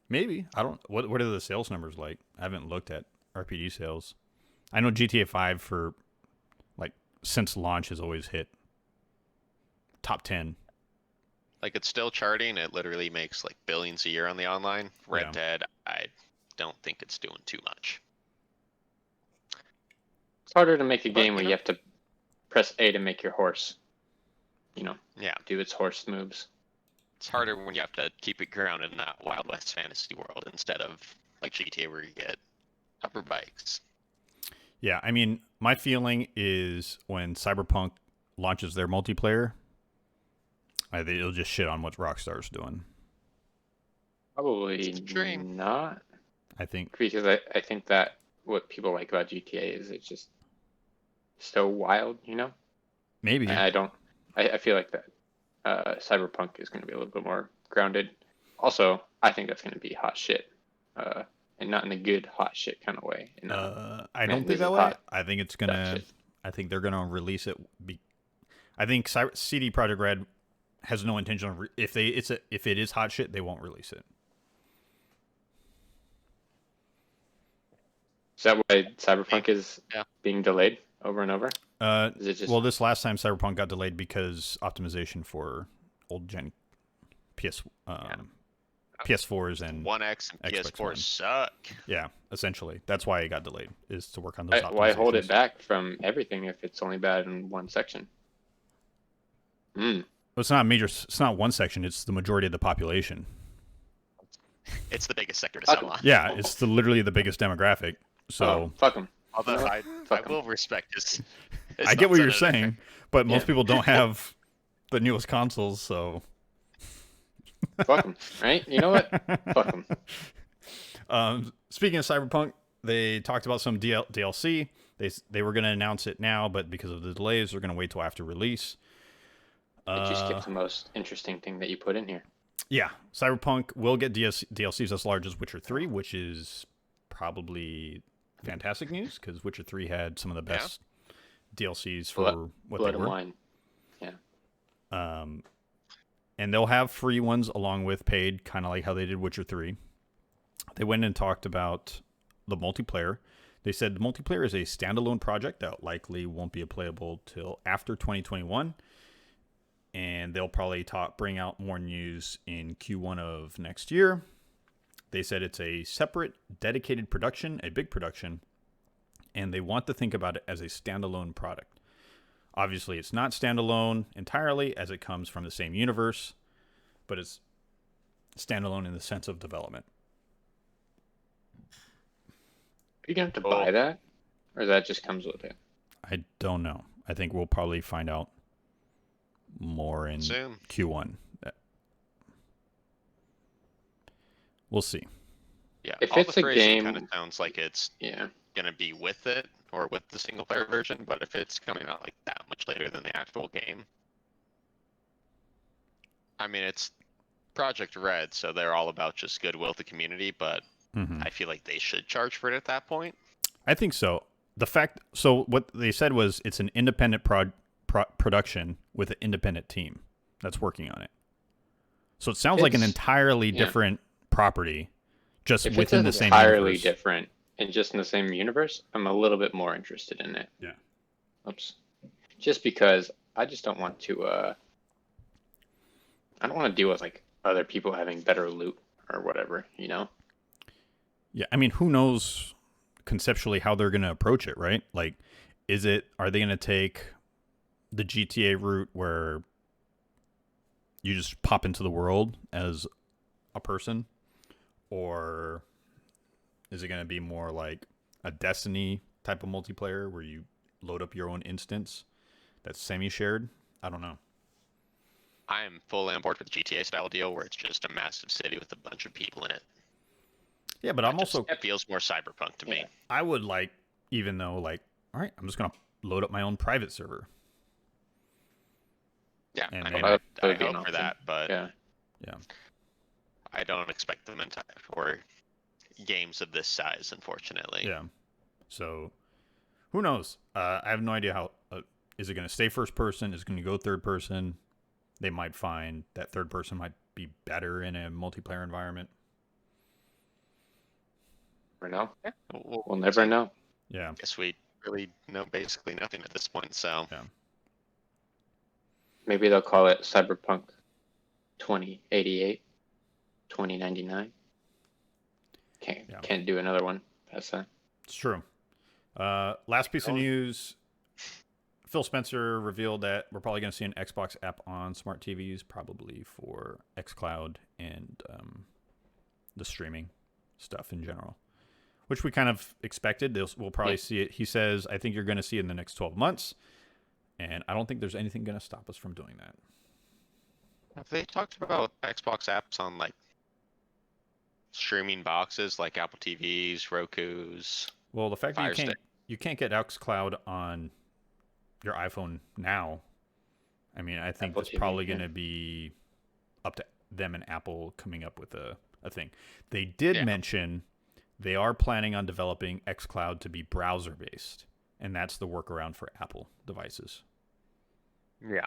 maybe. I don't. What are the sales numbers like? I haven't looked at RPG sales. I know GTA 5 for like since launch has always hit top 10.
Like it's still charting. It literally makes like billions a year on the online. Red
Yeah.
Dead, I don't think it's doing too much.
it's harder to make a
But,
game
you
where
know-
you have to press A to make your horse,
Yeah,
do its horse moves.
it's harder when you have to keep it grounded in that Wild West fantasy world instead of like GTA where you get upper bikes.
Yeah, I mean, my feeling is when Cyberpunk launches their multiplayer, I think it'll just shit on what Rockstar's doing.
Probably
It's a dream.
not,
I think
because I think that what people like about GTA is it's just so wild,
maybe.
I don't. I feel like that Cyberpunk is going to be a little bit more grounded. Also, I think that's going to be hot shit, and not in a good hot shit kind of way.
I
man,
don't think
this
that
is
way.
hot
I think it's
stuff
gonna.
shit.
I think they're gonna release it. I think CD Projekt Red has no intention of if it is hot shit, they won't release it.
Is that why Cyberpunk is
Yeah.
being delayed over and over? Is it just
Well, this last time Cyberpunk got delayed because optimization for old gen PS4s and
One X and
Xbox
PS4
One.
suck.
Yeah, essentially, that's why it got delayed is to work on those optimizations.
why hold it back from everything if it's only bad in one section?
Well, it's not major. It's not one section. It's the majority of the population.
It's the biggest sector to
Fuck
sell
'em.
on.
Yeah, it's literally the biggest demographic. So
Oh, fuck them.
Although
You know
I
Fuck 'em.
will respect his
I get what you're
thoughts on it.
saying, but most
Yeah.
people don't have the newest consoles, so
Fuck them, right? You know what? Fuck them.
Speaking of Cyberpunk, they talked about some DLC. They were going to announce it now, but because of the delays, they're going to wait till after release.
Did you skip the most interesting thing that you put in here?
Yeah, Cyberpunk will get DLCs as large as Witcher 3, which is probably fantastic news because Witcher 3 had some of the best DLCs for what
Blood
they
and
were.
wine. Yeah.
And they'll have free ones along with paid, kind of like how they did Witcher 3. They went and talked about the multiplayer. They said the multiplayer is a standalone project that likely won't be playable till after 2021. And they'll probably bring out more news in Q1 of next year. They said it's a separate, dedicated production, a big production, and they want to think about it as a standalone product. Obviously, it's not standalone entirely as it comes from the same universe, but it's standalone in the sense of development.
Are you going to have to buy that? Or that just comes with it?
I don't know. I think we'll probably find out more in
Soon.
Q1. We'll see.
Yeah,
If
all
it's
the
a
phrasing
game-
kind of sounds like it's
Yeah.
gonna be with it or with the single player version, but if it's coming out like that much later than the actual game, I mean, it's Project Red, so they're all about just goodwill with the community, but
Mhm.
I feel like they should charge for it at that point.
I think so. So what they said was it's an independent production with an independent team that's working on it. So it sounds like an
It's
entirely
yeah.
different property, just
If it's
within the same
entirely
universe.
different and just in the same universe, I'm a little bit more interested in it.
Yeah.
Oops. Just because I just don't want to. I don't want to deal with like other people having better loot or whatever. You know.
Yeah, I mean, who knows conceptually how they're going to approach it, right? Like, are they going to take the GTA route where you just pop into the world as a person, or is it going to be more like a Destiny type of multiplayer where you load up your own instance that's semi-shared? I don't know.
I am fully on board with the GTA style deal where it's just a massive city with a bunch of people in it.
Yeah, but I'm also
It feels more cyberpunk to me.
I would like, even though like, all right, I'm just gonna load up my own private server.
Yeah,
And
I
maybe-
mean,
That
I
would be an
hope for
option.
that, but
Yeah.
I don't expect them for games of this size, unfortunately.
Yeah. So, who knows? I have no idea how. Is it going to stay first person? Is it going to go third person? They might find that third person might be better in a multiplayer environment.
Never know.
Yeah,
We'll never know.
Yeah.
I guess we really know basically nothing at this point, so.
Yeah.
Maybe they'll call it Cyberpunk 2088, 2099. Can't do another one. That's that.
It's true. Last piece of news. Phil Spencer revealed that we're probably going to see an Xbox app on smart TVs, probably for xCloud and the streaming stuff in general, which we kind of expected. We'll probably see it. He says, I think you're going to see it in the next 12 months, and I don't think there's anything going to stop us from doing that.
Have they talked about Xbox apps on like streaming boxes like Apple TVs, Roku's?
Well, the fact that
Fire
you can't get xCloud on your iPhone now, I mean, I think
Apple
it's
TV,
probably going to be up to them and Apple coming up with a thing. They did mention they are planning on developing xCloud to be browser-based, and that's the workaround for Apple devices.
Yeah.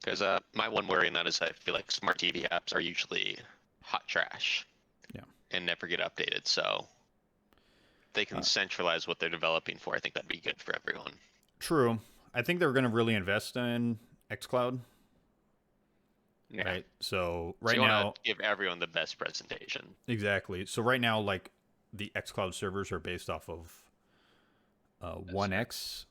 Because my one worry in that is I feel like smart TV apps are usually hot trash.
Yeah.
And never get updated, so they can centralize what they're developing for. I think that'd be good for everyone.
True. I think they're going to really invest in xCloud.
Yeah.
Right. So
So you
now,
want to give everyone the best presentation.
exactly. So right now, like the xCloud servers are based off of One X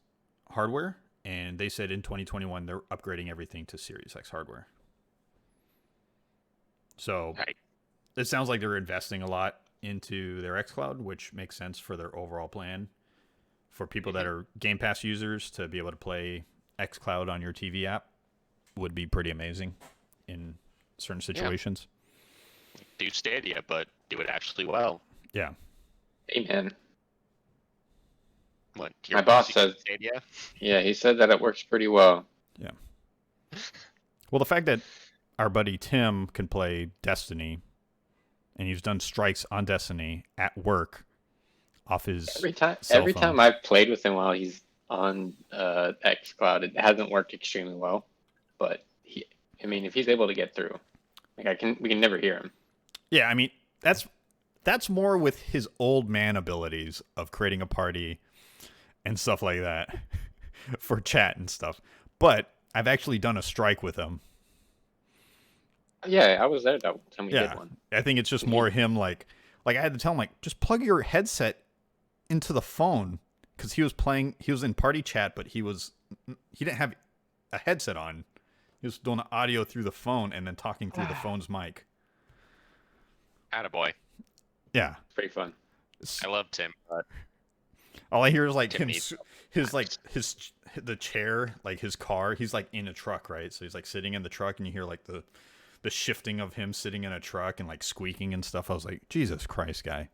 hardware, and they said in 2021 they're upgrading everything to Series X hardware. So it sounds like they're investing a lot into their xCloud, which makes sense for their overall plan. For people that are Game Pass users, to be able to play xCloud on your TV app would be pretty amazing in certain situations.
Do Stadia, but do it actually well.
Yeah.
Amen.
What?
My boss says
Stadia?
Yeah, he said that it works pretty well.
Yeah. Well, the fact that our buddy Tim can play Destiny, and he's done strikes on Destiny at work off his
every time I've played with him while he's on xCloud, it hasn't worked extremely well. But if he's able to get through, like we can never hear him.
Yeah, I mean that's more with his old man abilities of creating a party and stuff like that for chat and stuff. But I've actually done a strike with him.
Yeah, I was there that time we did one.
I think it's just more him like I had to tell him like just plug your headset into the phone, because he was in party chat, but he didn't have a headset on. He was doing the audio through the phone and then talking through the phone's mic.
Attaboy.
Yeah.
It's pretty fun.
I love Tim, but
all I hear is like
Tim
the chair, like his car. He's like in a truck, right? So he's like sitting in the truck, and you hear like the shifting of him sitting in a truck and like squeaking and stuff. I was like, Jesus Christ, guy.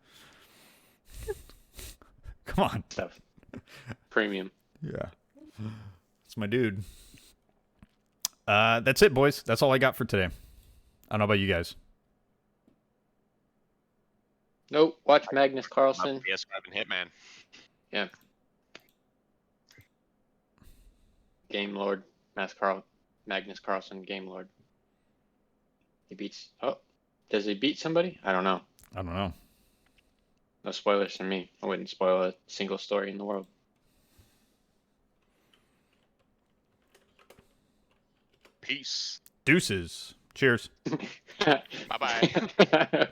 Come on.
Stuff. Premium.
Yeah. It's my dude. That's it, boys. That's all I got for today. don't know about you guys.
Nope. Watch Magnus
Not
Carlsen.
PS5 and Hitman.
Yeah. Game Lord. Magnus Carlsen, Game Lord. He beats. Oh, does he beat somebody? I don't know.
I don't know.
No spoilers from me. I wouldn't spoil a single story in the world.
Peace.
Deuces. Cheers.
Bye bye.